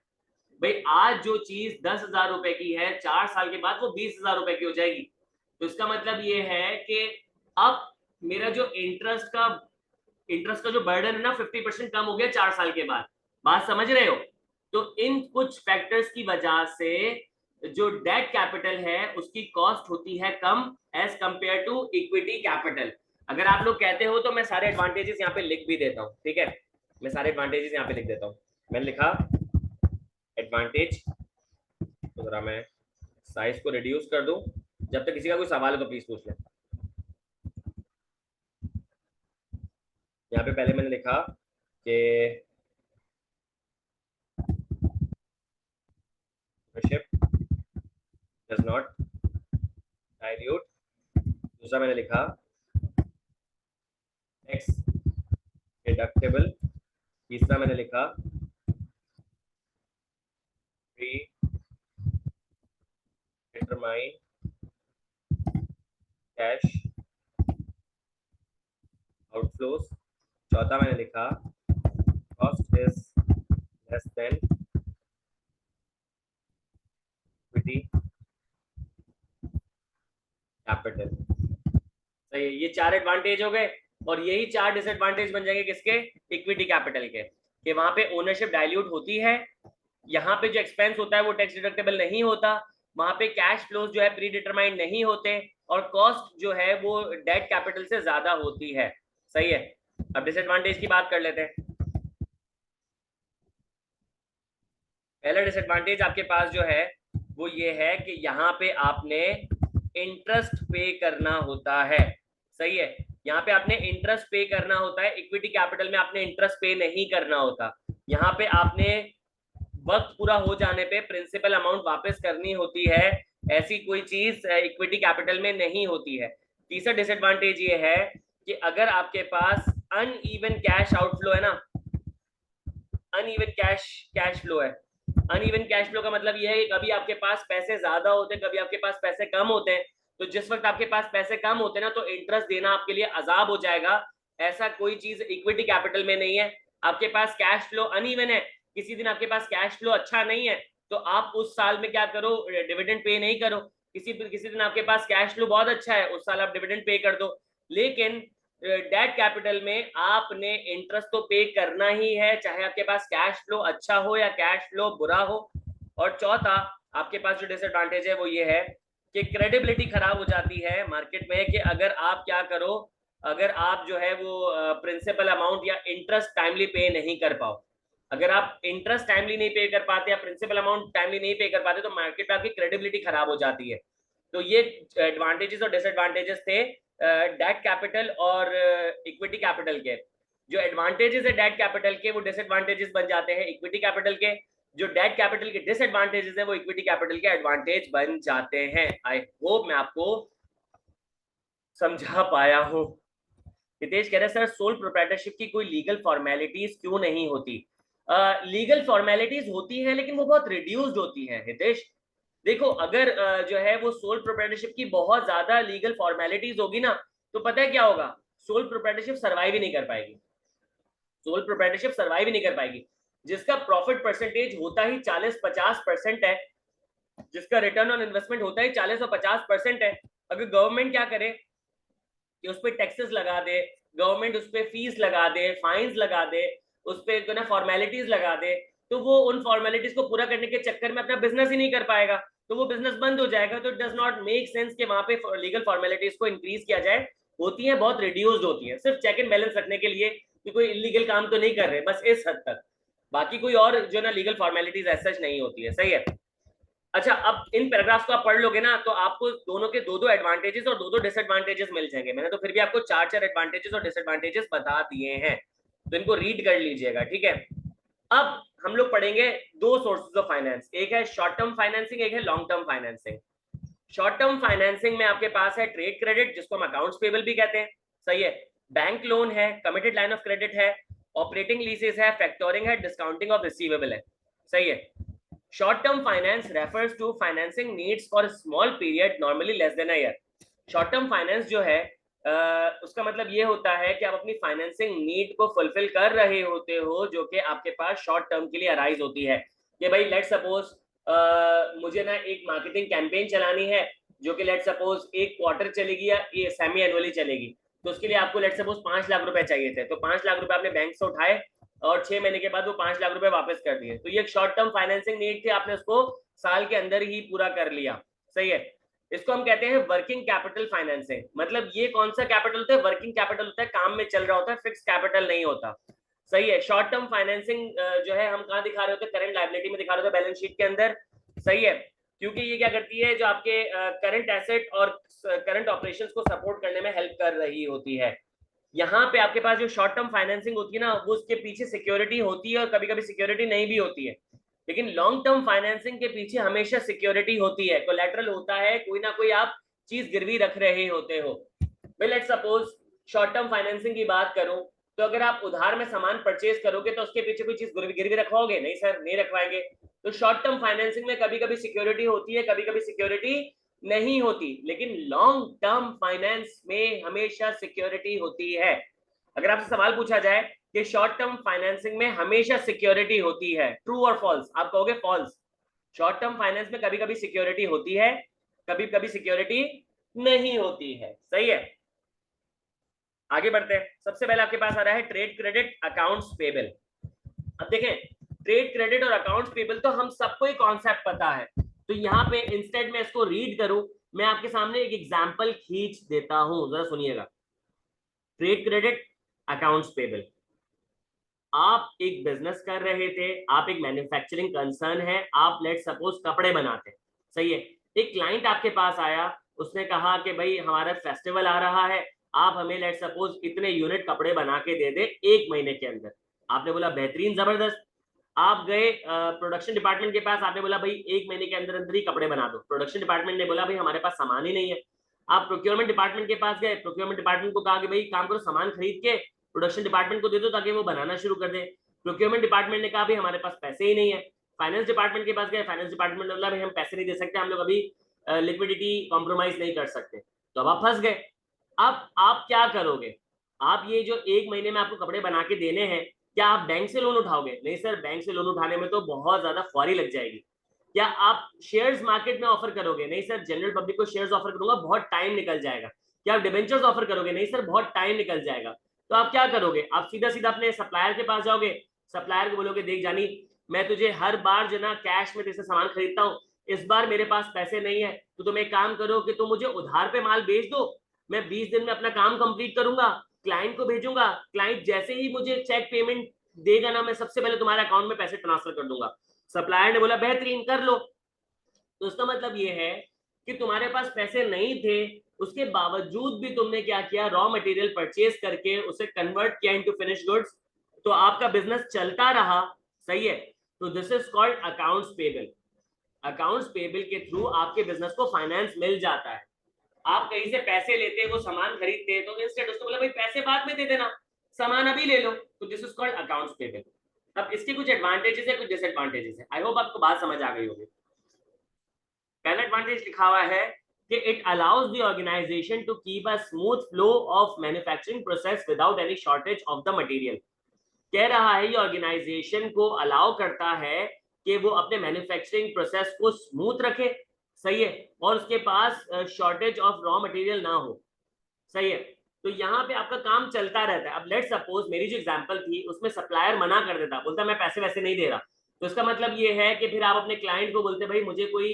भाई आज जो चीज 10,000 रुपए की है, 4 साल के बाद वो 20,000 रुपए की हो जाएगी। तो इसका मतलब ये है कि अब मेरा जो इंटरेस्ट का जो बर्डन है ना 50% कम हो गया 4 साल के बाद। बात समझ रहे हो? तो इन कुछ फैक्टर्स की वजह से जो डेट कैपिटल है उसकी कॉस्ट होती है कम as compare to equity capital. अगर आप लोग कहते हो तो मैं सारे एडवांटेजेस यहाँ पे लिख भी देता हूँ, ठीक है? मैं सारे एडवांटेजेस यहाँ पे लिख देता हूँ। मैंने लिखा एडवांटेज, तो जरा मैं साइज को रिड्यूस कर दूं। जब तक किसी का कोई सवाल है तो प्लीज पूछ लें। यहाँ पे पहले मैंने लिखा कि डज नॉट डाइल्यूट। दूसरा मैंने लिखा टैक्स डिडक्टेबल। तीसरा मैंने लिखा प्री डिटरमाइंड कैश आउटफ्लोज। चौथा मैंने लिखा cost is less than equity capital. सही है, ये 4 एडवांटेज हो गए, और यही 4 डिसएडवांटेज बन जाएंगे किसके? इक्विटी कैपिटल के, कि वहां पे ओनरशिप डाइल्यूट होती है, यहाँ पे जो एक्सपेंस होता है वो टैक्स डिडक्टेबल नहीं होता, वहां पे कैश फ्लोज जो है प्री डिटरमाइंड नहीं होते, और कॉस्ट जो है वो डेट कैपिटल से ज्यादा होती है। सही है। अब डिसएडवांटेज की बात कर लेते हैं। पहला डिसएडवांटेज आपके पास जो है वो ये है कि यहाँ पे आपने इंटरेस्ट पे करना होता है। सही है, यहाँ पे आपने इंटरेस्ट पे करना होता है, इक्विटी कैपिटल में आपने इंटरेस्ट पे नहीं करना होता। यहाँ पे आपने वक्त पूरा हो जाने पे प्रिंसिपल अमाउंट वापस करनी होती है, ऐसी कोई चीज इक्विटी कैपिटल में नहीं होती है। तीसरा डिसएडवांटेज ये है कि अगर आपके पास अनइवन कैश आउटफ्लो है ना, अनइवन कैश फ्लो है, अनइवन कैश फ्लो का मतलब ये है कि कभी आपके पास पैसे ज्यादा होते हैं, कभी आपके पास पैसे कम होते हैं। तो जिस वक्त आपके पास पैसे कम होते हैं ना, तो इंटरेस्ट देना आपके लिए अजाब हो जाएगा। ऐसा कोई चीज इक्विटी कैपिटल में नहीं है। आपके पास कैश फ्लो अनइवन है, किसी दिन आपके पास कैश फ्लो अच्छा नहीं है, तो आप उस साल में क्या करो, डिविडेंड पे नहीं करो। किसी दिन आपके पास कैश फ्लो बहुत अच्छा है, उस साल आप डिविडेंड पे कर दो। लेकिन डेट कैपिटल में आपने इंटरेस्ट तो पे करना ही है, चाहे आपके पास कैश फ्लो अच्छा हो या कैश फ्लो बुरा हो। और चौथा आपके पास जो डिसएडवांटेज है वो ये है कि क्रेडिबिलिटी खराब हो जाती है मार्केट में, कि अगर आप क्या करो, अगर आप जो है वो प्रिंसिपल अमाउंट या इंटरेस्ट टाइमली पे नहीं कर पाओ, अगर आप इंटरेस्ट टाइमली नहीं पे कर पाते या प्रिंसिपल अमाउंट टाइमली नहीं पे कर पाते, तो मार्केट में आपकी क्रेडिबिलिटी खराब हो जाती है। तो ये एडवांटेजेस और डिसएडवांटेजेस थे डेट कैपिटल और इक्विटी कैपिटल के। जो एडवांटेजेस है डेट कैपिटल के, वो डिसएडवांटेजेस बन जाते हैं इक्विटी कैपिटल के। जो डेट कैपिटल के डिसएडवांटेजेस है वो इक्विटी कैपिटल के एडवांटेज बन जाते हैं। आई होप मैं आपको समझा पाया हूं। हितेश कह रहे सर सोल प्रोप्राइटरशिप की कोई लीगल फॉर्मेलिटीज क्यों नहीं होती? लीगल फॉर्मेलिटीज होती हैं लेकिन वो बहुत रिड्यूस्ड होती हैं हितेश। देखो अगर जो है वो सोल प्रोप्राइटरशिप की बहुत ज्यादा लीगल फॉर्मेलिटीज होगी ना, तो पता है क्या होगा, सोल प्रोप्राइटरशिप सर्वाइव ही नहीं कर पाएगी। सोल प्रोप्राइटरशिप सर्वाइव ही नहीं कर पाएगी। जिसका प्रॉफिट परसेंटेज होता ही 40-50% है, जिसका रिटर्न ऑन इन्वेस्टमेंट होता ही 40 और 50% है, अगर गवर्नमेंट क्या करे कि उस पर टैक्सेस लगा दे, गवर्नमेंट उस पर फीस लगा दे, फाइन्स लगा दे, उस पर ना फॉर्मेलिटीज लगा दे, तो वो उन फॉर्मेलिटीज को पूरा करने के चक्कर में अपना बिजनेस ही नहीं कर पाएगा, तो वो बिजनेस बंद हो जाएगा। तो it does not make sense कि वहां पे लीगल फॉर्मेलिटीज को इंक्रीज किया जाए। होती है बहुत रिड्यूस्ड होती है, सिर्फ चेक एंड बैलेंस रखने के लिए कि कोई इलीगल काम तो नहीं कर रहे, बस इस हद तक। बाकी कोई और जो ना लीगल फॉर्मेलिटीज ऐसा नहीं होती है। सही है। अच्छा, अब इन पैराग्राफ्स को आप पढ़ लोगे ना तो आपको दोनों के दो एडवांटेजेस और दो डिसएडवांटेजेस मिल जाएंगे। मैंने तो फिर भी आपको चार एडवांटेजेस और डिसएडवांटेजेस बता दिए हैं, तो इनको रीड कर लीजिएगा, ठीक है। अब हम लोग पढ़ेंगे दो सोर्सेज ऑफ फाइनेंस, एक है शॉर्ट टर्म फाइनेंसिंग, एक है long term financing. Short term financing में आपके पास है ट्रेड क्रेडिट, जिसको हम अकाउंट्स पेबल भी कहते हैं। सही है। बैंक लोन है, कमिटेड लाइन ऑफ क्रेडिट है, ऑपरेटिंग लीजेस है, फैक्टोरिंग है, डिस्काउंटिंग ऑफ रिसीवेबल है। सही है। Short term finance refers to financing needs for a small period, normally less than a year. Short term finance जो है उसका मतलब ये होता है कि आप अपनी फाइनेंसिंग नीड को फुलफिल कर रहे होते हो, जो कि आपके पास शॉर्ट टर्म के लिए अराइज होती है। कि भाई लेट सपोज मुझे ना एक मार्केटिंग कैंपेन चलानी है, जो कि लेट सपोज एक क्वार्टर चलेगी या सेमी एनुअली चलेगी, तो उसके लिए आपको लेट सपोज 5 लाख रुपए चाहिए थे, तो 5 लाख रुपए आपने बैंक से उठाए और 6 महीने के बाद वो 5 लाख रुपए वापस कर दिए। तो ये एक शॉर्ट टर्म फाइनेंसिंग नीड थी, आपने उसको साल के अंदर ही पूरा कर लिया। सही है। इसको हम कहते हैं वर्किंग कैपिटल फाइनेंसिंग। मतलब ये कौन सा कैपिटल होता है, वर्किंग कैपिटल होता है, काम में चल रहा होता है, फिक्स कैपिटल नहीं होता। सही है। शॉर्ट टर्म फाइनेंसिंग जो है हम कहाँ दिखा रहे होते हैं, करंट लायबिलिटी में दिखा रहे होते हैं, बैलेंस शीट के अंदर। सही है। क्योंकि ये क्या करती है, जो आपके करंट एसेट और करंट ऑपरेशंस को सपोर्ट करने में हेल्प कर रही होती है। यहाँ पे आपके पास जो शॉर्ट टर्म फाइनेंसिंग होती है ना, वो उसके पीछे सिक्योरिटी होती है और कभी कभी सिक्योरिटी नहीं भी होती है। लेकिन लॉन्ग टर्म फाइनेंसिंग के पीछे हमेशा सिक्योरिटी होती है, कोलैटरल होता है, कोई ना कोई आप चीज गिरवी रख रहे होते हो। Let suppose short term financing की बात करूं, तो अगर आप उधार में सामान परचेज करोगे तो उसके पीछे कोई चीज गिरवी रखवाओगे? नहीं सर, नहीं रखवाएंगे। तो शॉर्ट टर्म फाइनेंसिंग में कभी कभी सिक्योरिटी होती है, कभी कभी सिक्योरिटी नहीं होती, लेकिन लॉन्ग टर्म फाइनेंस में हमेशा सिक्योरिटी होती है। अगर आपसे सवाल पूछा जाए कि शॉर्ट टर्म फाइनेंसिंग में हमेशा सिक्योरिटी होती है, ट्रू और फॉल्स, आप कहोगे फॉल्स। शॉर्ट टर्म फाइनेंस में कभी कभी सिक्योरिटी होती है, कभी कभी सिक्योरिटी नहीं होती है। सही है। आगे बढ़ते हैं। सबसे पहले आपके पास आ रहा है ट्रेड क्रेडिट, अकाउंट्स पेबल। अब देखें, ट्रेड क्रेडिट और अकाउंट्स पेबल तो हम सबको ही कॉन्सेप्ट पता है, तो यहाँ पे इंस्टेड में इसको रीड करूं, मैं आपके सामने एक एग्जांपल खींच देता हूं, जरा सुनिएगा। Trade credit, accounts payable. आप एक बिजनेस कर रहे थे, आप एक मैन्युफैक्चरिंग कंसर्न है, आप लेट सपोज कपड़े बनाते हैं। सही है। एक क्लाइंट आपके पास आया, उसने कहा कि भाई हमारा फेस्टिवल आ रहा है, आप हमें लेट सपोज इतने यूनिट कपड़े बना के दे दे 1 महीने के अंदर। आपने बोला बेहतरीन, जबरदस्त। आप गए प्रोडक्शन डिपार्टमेंट के पास, आपने बोला भाई 1 महीने के अंदर अंदर ही कपड़े बना दो। प्रोडक्शन डिपार्टमेंट ने बोला भाई हमारे पास सामान ही नहीं है। आप प्रोक्योरमेंट डिपार्टमेंट के पास गए, प्रोक्योरमेंट डिपार्टमेंट को कहा कि भाई काम करो, सामान खरीद के प्रोडक्शन डिपार्टमेंट को दे दो ताकि वो बनाना शुरू कर दे। प्रोक्योरमेंट डिपार्टमेंट ने कहा भाई हमारे पास पैसे ही नहीं है। फाइनेंस डिपार्टमेंट के पास गए, फाइनेंस डिपार्टमेंट ने बोला भाई हम पैसे नहीं दे सकते, हम लोग अभी लिक्विडिटी कॉम्प्रोमाइज नहीं कर सकते। तो अब आप फंस गए। अब आप क्या करोगे? आप ये जो 1 महीने में आपको कपड़े बना के देने हैं, क्या आप बैंक से लोन उठाओगे? नहीं सर, बैंक से लोन उठाने में तो बहुत ज्यादा फौरी लग जाएगी। क्या आप शेयर्स मार्केट में ऑफर करोगे? नहीं सर, जनरल पब्लिक को शेयर्स ऑफर करूंगा, बहुत टाइम निकल जाएगा। क्या आप डिबेंचर्स ऑफर करोगे? नहीं सर, बहुत टाइम निकल जाएगा। तो आप क्या करोगे? आप सीधा सीधा अपने सप्लायर के पास जाओगे, सप्लायर को बोलोगे देख जानी, मैं तुझे हर बार जो ना कैश में तेरे से सामान खरीदता हूँ, इस बार मेरे पास पैसे नहीं है, तो तुम एक काम करो कि तुम मुझे उधार पे माल बेच दो, मैं 20 दिन में अपना काम कंप्लीट करूंगा, क्लाइंट को भेजूंगा, क्लाइंट जैसे ही मुझे चेक पेमेंट देगा ना, मैं सबसे पहले तुम्हारे अकाउंट में पैसे ट्रांसफर कर दूंगा। सप्लायर ने बोला बेहतरीन, कर लो। तो इसका मतलब ये है कि तुम्हारे पास पैसे नहीं थे, उसके बावजूद भी तुमने क्या किया, रॉ मटेरियल परचेज करके उसे कन्वर्ट किया इनटू फिनिश गुड्स, तो आपका बिजनेस चलता रहा। सही है। तो this is called accounts payable. Accounts payable के थ्रू आपके बिजनेस को फाइनेंस मिल जाता है। आप कहीं से पैसे लेते, वो सामान खरीदते, तो इंस्टेड उसको बोला भाई पैसे बाद में दे देना, सामान अभी ले लो, तो this is called accounts payable. अब इसके कुछ एडवांटेजेस है, कुछ डिसएडवांटेजेस है। आई होप आपको बात समझ आ गई होगी। पहला एडवांटेज लिखा हुआ है कि it allows the organisation to keep a smooth flow of manufacturing process without any shortage of the material. कह रहा है ये ऑर्गेनाइजेशन को अलाउ करता है कि वो अपने मैन्युफैक्चरिंग प्रोसेस को स्मूथ रखे, सही है, और उसके पास शॉर्टेज ऑफ रॉ मटेरियल ना हो, सही है। तो यहाँ पे आपका काम चलता रहता है। अब लेट सपोज मेरी जो एग्जांपल थी उसमें सप्लायर मना कर देता, बोलता मैं पैसे वैसे नहीं दे रहा, तो इसका मतलब ये है कि फिर आप अपने क्लाइंट को बोलते भाई मुझे कोई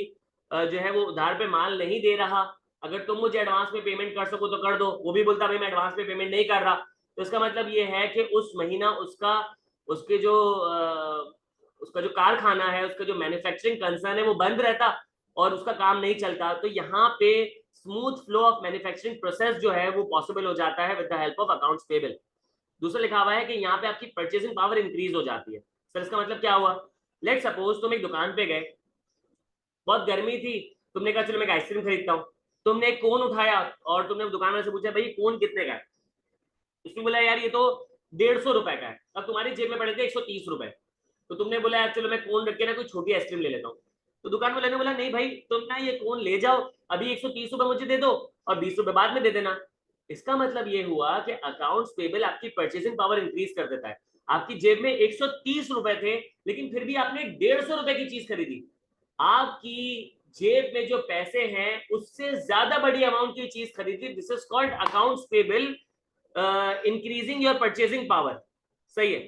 जो है वो उधार पे माल नहीं दे रहा, अगर तुम मुझे एडवांस में पेमेंट कर सको तो कर दो। वो भी बोलता भाई मैं एडवांस में पेमेंट नहीं कर रहा, तो इसका मतलब ये है कि उस महीना उसका उसके जो उसका जो कारखाना है, उसका जो मैन्युफैक्चरिंग कंसर्न है वो बंद रहता और उसका काम नहीं चलता। तो यहाँ पे smooth flow of manufacturing process जो है वो पॉसिबल हो जाता है with the help of accounts payable. दूसरा लिखा हुआ है कि यहाँ पे आपकी परचेसिंग पावर इंक्रीज हो जाती है। सर इसका मतलब क्या हुआ? लेट सपोज तुम एक दुकान पे गए, बहुत गर्मी थी, तुमने कहा चलो मैं आइसक्रीम खरीदता हूँ, तुमने एक कोन उठाया और तुमने दुकान वाले से पूछा भाई कोन कितने का है? उसने बोला यार ये तो 150 रुपए का है। अब तुम्हारी जेब में पड़े थे 130 रुपए, तो तुमने बोला यार चलो मैं कोन रख के ना कोई छोटी आइसक्रीम ले लेता हूँ। तो दुकान वाले ने बोला नहीं भाई तुम ना ये कोन ले जाओ, अभी 130 रुपए मुझे दे दो और 20 रुपए बाद में दे देना। इसका मतलब ये हुआ कि अकाउंट्स पेबल आपकी परचेसिंग पावर इंक्रीज कर देता है। आपकी जेब में 130 रुपए थे लेकिन फिर भी आपने 150 रुपए की चीज खरीदी। आपकी जेब में जो पैसे हैं उससे ज्यादा बड़ी अमाउंट की चीज खरीदी। This is called accounts payable increasing your purchasing power, सही है।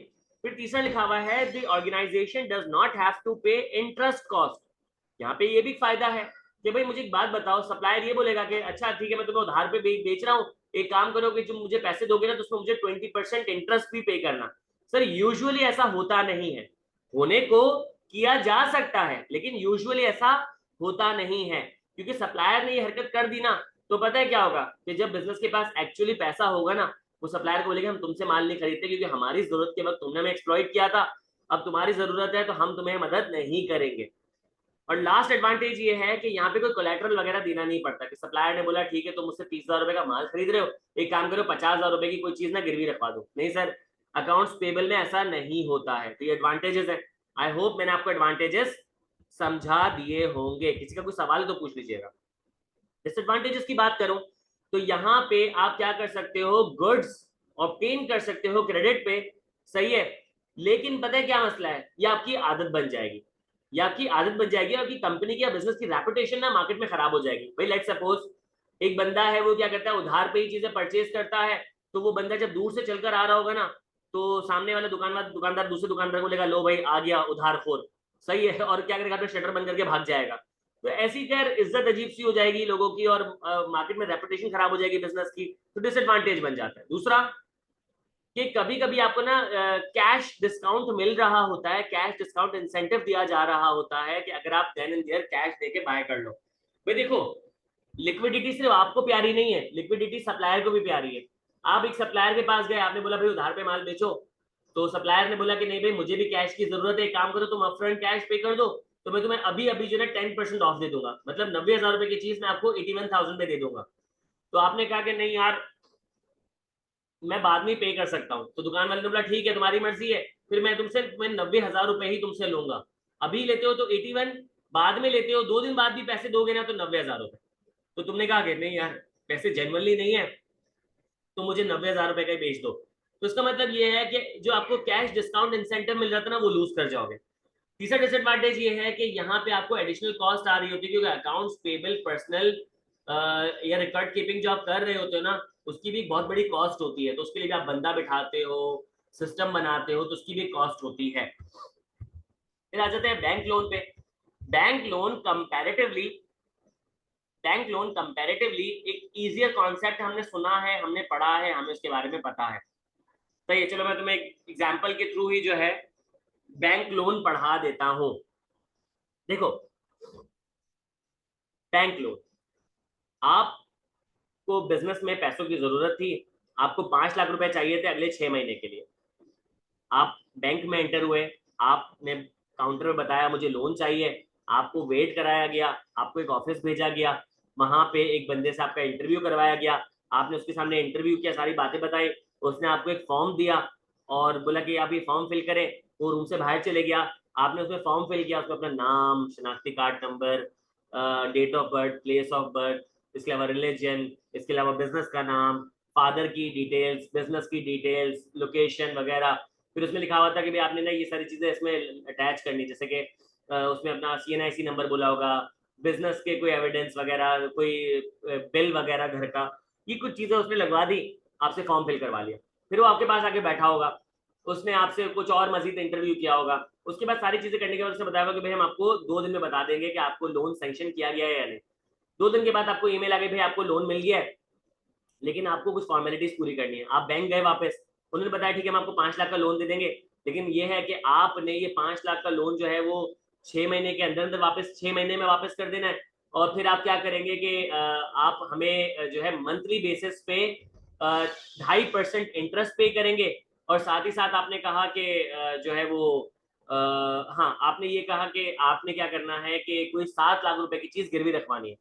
फिर तीसरा लिखा हुआ है the organisation does not have to pay interest cost. यहाँ पे ये भी फायदा है कि भाई मुझे एक बात बताओ, सप्लायर ये बोलेगा कि अच्छा ठीक है मैं तुम्हें उधार पे बेच रहा हूँ, एक काम करो कि तुम मुझे पैसे दोगे ना तो उसमें मुझे 20% इंटरेस्ट भी पे करना। सर यूजुअली ऐसा होता नहीं है, होने को किया जा सकता है लेकिन यूजुअली ऐसा होता नहीं है, क्योंकि सप्लायर ने ये हरकत कर दी ना तो पता है क्या होगा कि जब बिजनेस के पास एक्चुअली पैसा होगा ना, वो सप्लायर को बोलेगा हम तुमसे माल नहीं खरीदते क्योंकि हमारी जरूरत के वक्त तुमने हमें एक्सप्लॉइट किया था, अब तुम्हारी जरूरत है तो हम तुम्हें मदद नहीं करेंगे। और लास्ट एडवांटेज ये है कि यहाँ पे कोई कोलेटरल वगैरह देना नहीं पड़ता कि सप्लायर ने बोला ठीक है तुम मुझसे 30,000 रुपए का माल खरीद रहे हो, एक काम करो 50,000 रुपए की कोई चीज ना गिरवी रखवा दो। नहीं सर, अकाउंट्स पेबल में ऐसा नहीं होता है। तो ये एडवांटेजेस है। आई होप मैंने आपको एडवांटेजेस समझा दिए होंगे। किसी का कोई सवाल तो पूछ लीजिएगा। डिसएडवांटेजेस की बात करूं तो यहाँ पे आप क्या कर सकते हो, गुड्स ऑब्टेन कर सकते हो क्रेडिट पे, सही है, लेकिन पता है क्या मसला है, ये आपकी आदत बन जाएगी, या आपकी आदत बन जाएगी, आपकी कंपनी की या बिजनेस की रेपुटेशन ना मार्केट में खराब हो जाएगी। भाई लेट सपोज एक बंदा है वो क्या करता है, उधार पे ही चीजें परचेज करता है, तो वो बंदा जब दूर से चलकर आ रहा होगा ना तो सामने वाला दुकानदार दूसरे दुकानदार को बोलेगा लो भाई आ गया उधारखोर, सही है, और क्या करेगा, अपना शटर बंद करके भाग जाएगा। तो ऐसी खैर इज्जत अजीब सी हो जाएगी लोगों की और मार्केट में रेपुटेशन खराब हो जाएगी बिजनेस की, तो डिसएडवांटेज बन जाता है। दूसरा कि कभी कभी आपको ना कैश डिस्काउंट मिल रहा होता है, कैश डिस्काउंट इंसेंटिव दिया जा रहा होता है कि अगर आप देन एंड देयर कैश देके बाय कर लो। भाई देखो लिक्विडिटी सिर्फ आपको प्यारी नहीं है, लिक्विडिटी सप्लायर को भी प्यारी है। आप एक सप्लायर के पास गए, आपने बोला भाई उधार पे माल बेचो, तो सप्लायर ने बोला कि नहीं भाई मुझे भी कैश की जरूरत है, एक काम करो तुम अपफ्रंट कैश पे कर दो तो मैं तुम्हें अभी अभी जो है 10% ऑफ दे दूंगा, मतलब 90,000 रुपए की चीज मैं आपको 81,000 में दे दूंगा। तो आपने कहा कि नहीं यार मैं बाद में पे कर सकता हूँ, तो दुकान वाले ने बोला ठीक है तुम्हारी मर्जी है, फिर मैं 90,000 रुपए ही तुमसे लूंगा। अभी लेते हो तो 81, बाद में लेते हो 2 दिन बाद भी पैसे दोगे ना तो 90,000 रुपए। तो तुमने कहा कि नहीं यार पैसे जेन्युइनली नहीं है तो मुझे 90,000 रुपए का ही बेच दो। तो इसका मतलब ये है कि जो आपको कैश डिस्काउंट इंसेंटिव मिल रहा था ना वो लूज कर जाओगे। तीसरा डिसएडवांटेज ये है कि यहाँ पे आपको एडिशनल कॉस्ट आ रही होती है, क्योंकि अकाउंट्स पेबल पर्सनल या रिकॉर्ड कीपिंग जो आप कर रहे होते हो ना उसकी भी बहुत बड़ी कॉस्ट होती है, तो उसके लिए भी आप बंदा बिठाते हो, सिस्टम बनाते हो, तो उसकी भी कॉस्ट होती है। फिर आ जाते हैं बैंक लोन पे। Bank loan comparatively bank loan comparatively एक इजियर कॉन्सेप्ट हमने सुना है, हमने पढ़ा है, हमें उसके बारे में पता है। तो ये चलो मैं तुम्हें एक एग्जांपल के थ्रू ही जो है बैंक लोन पढ़ा देता हूं। देखो बैंक लोन, आपको बिजनेस में पैसों की जरूरत थी, आपको 5 लाख रुपए चाहिए थे अगले 6 महीने के लिए, आप बैंक में एंटर हुए, आपने काउंटर में बताया मुझे लोन चाहिए, आपको वेट कराया गया, आपको एक ऑफिस भेजा गया, वहां पे एक बंदे से आपका इंटरव्यू करवाया गया, आपने उसके सामने इंटरव्यू किया, सारी बातें बताई, उसने आपको एक फॉर्म दिया और बोला कि आप ये फॉर्म फिल करें। वो रूम से बाहर चले गया, आपने उसमें फॉर्म फिल किया, उसमें अपना नाम, शनाख्ती card number, date of birth, place of birth, इसके अलावा रिलीजन, इसके अलावा बिजनेस का नाम, फादर की डिटेल्स, बिजनेस की डिटेल्स, लोकेशन वगैरह। फिर उसमें लिखा हुआ था कि भाई आपने ना ये सारी चीजें इसमें अटैच करनी, जैसे कि उसमें अपना CNIC नंबर बोला होगा, बिजनेस के कोई एविडेंस वगैरह, कोई बिल वगैरह घर का, ये कुछ चीजें उसने लगवा दी, आपसे फॉर्म फिल करवा लिया। फिर वो आपके पास आके बैठा होगा, उसने आपसे कुछ और मजीद इंटरव्यू किया होगा, उसके बाद सारी चीजें करने के बाद उसने बताया होगा कि भाई हम आपको 2 दिन में बता देंगे कि आपको लोन सैंक्शन किया गया है या नहीं। 2 दिन के बाद आपको ईमेल आ गई, भाई आपको लोन मिल गया है, लेकिन आपको कुछ फॉर्मेलिटीज पूरी करनी है। आप बैंक गए वापस, उन्होंने बताया ठीक है हम आपको 5 लाख का लोन दे देंगे, लेकिन ये है कि आपने ये 5 लाख का लोन जो है वो 6 महीने के अंदर अंदर वापस, 6 महीने में वापस कर देना है। और फिर आप क्या करेंगे कि आप हमें जो है मंथली बेसिस पे 2.5% इंटरेस्ट पे करेंगे। और साथ ही साथ आपने कहा कि जो है वो हाँ, आपने ये कहा कि आपने क्या करना है कि कोई 7 लाख रुपए की चीज गिरवी रखवानी है।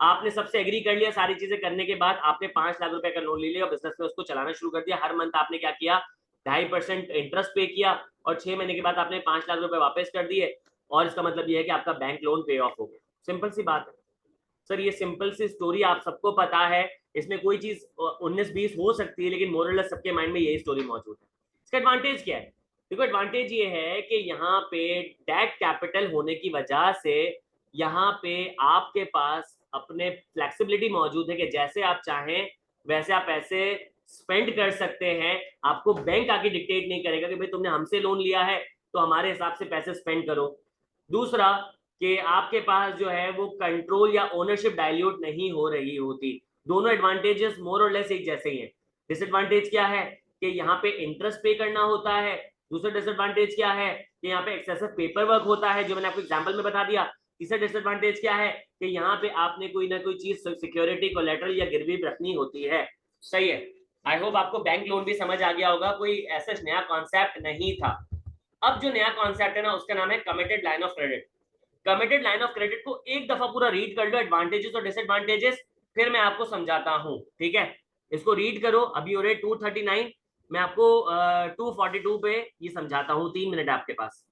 आपने सबसे एग्री कर लिया, सारी चीजें करने के बाद आपने 5 लाख रुपए का लोन ले लिया और बिजनेस में उसको चलाना शुरू कर दिया। हर मंथ आपने क्या किया, 2.5% इंटरेस्ट पे किया, और 6 महीने के बाद आपने 5 लाख रुपए वापस कर दिए। और इसका मतलब यह है कि आपका बैंक लोन पे ऑफ हो गया। सिंपल सी बात है सर, ये सिंपल सी स्टोरी आप सबको पता है, इसमें कोई चीज 19-20 हो सकती है, लेकिन मोरलेस सबके माइंड में यही स्टोरी मौजूद है। इसका एडवांटेज क्या है? देखो एडवांटेज ये है कि यहाँ पे डेट कैपिटल होने की वजह से यहाँ पे आपके पास अपने फ्लेक्सिबिलिटी मौजूद है कि जैसे आप चाहें वैसे आप पैसे स्पेंड कर सकते हैं। आपको बैंक आके डिक्टेट नहीं करेगा कि भाई तुमने हमसे लोन लिया है तो हमारे हिसाब से पैसे स्पेंड करो। दूसरा कि आपके पास जो है वो कंट्रोल या ओनरशिप डाइल्यूट नहीं हो रही होती। दोनों एडवांटेजेस मोर और लेस एक जैसे ही हैं। डिसएडवांटेज क्या है कि यहाँ पे इंटरेस्ट पे करना होता है। दूसरा डिसएडवांटेज क्या है कि यहाँ पे एक्सेसिव पेपर वर्क होता है, जो मैंने आपको एग्जांपल में बता दिया। तीसरा डिसएडवांटेज क्या है कि यहाँ पे आपने कोई ना कोई चीज सिक्योरिटी कोलेटरल या गिरवी रखनी होती है। सही है। आई होप आपको बैंक लोन भी समझ आ गया होगा, कोई ऐसा नया कॉन्सेप्ट नहीं था। अब जो नया कॉन्सेप्ट है ना, उसका नाम है committed line of credit. Committed line of credit को एक दफा पूरा रीड कर लो, एडवांटेजेस और डिसएडवांटेजेस, फिर मैं आपको समझाता हूं। ठीक है, इसको रीड करो। अभी हो रहे 239, मैं आपको 242 पे ये समझाता हूँ। 3 मिनट आपके पास।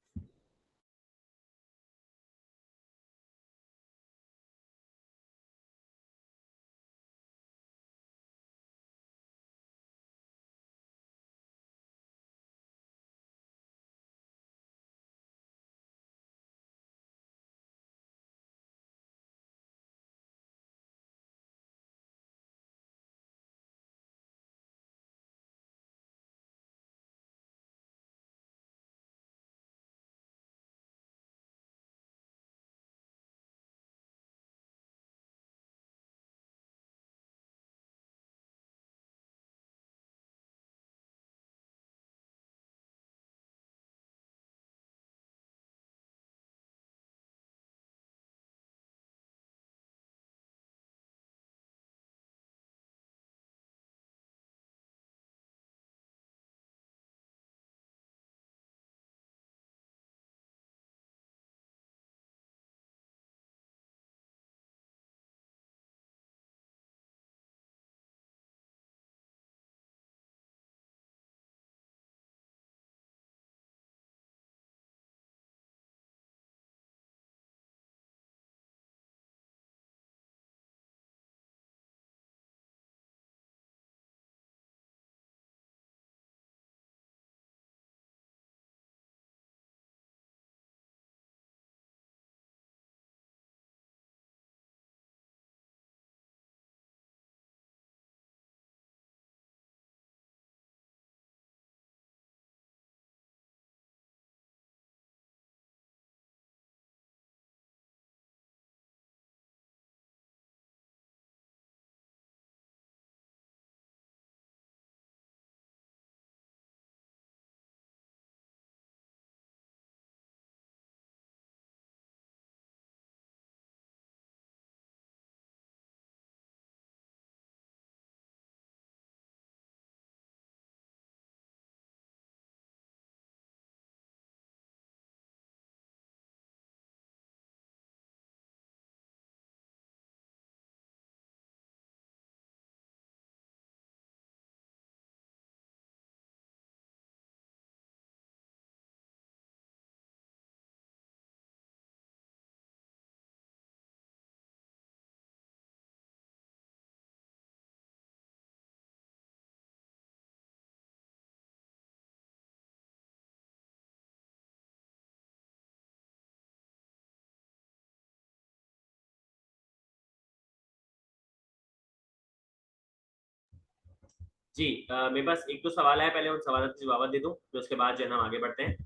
जी मेरे पास एक तो सवाल है, पहले उन सवालों के जवाब दे दूं, फिर उसके बाद जो है हम आगे बढ़ते हैं।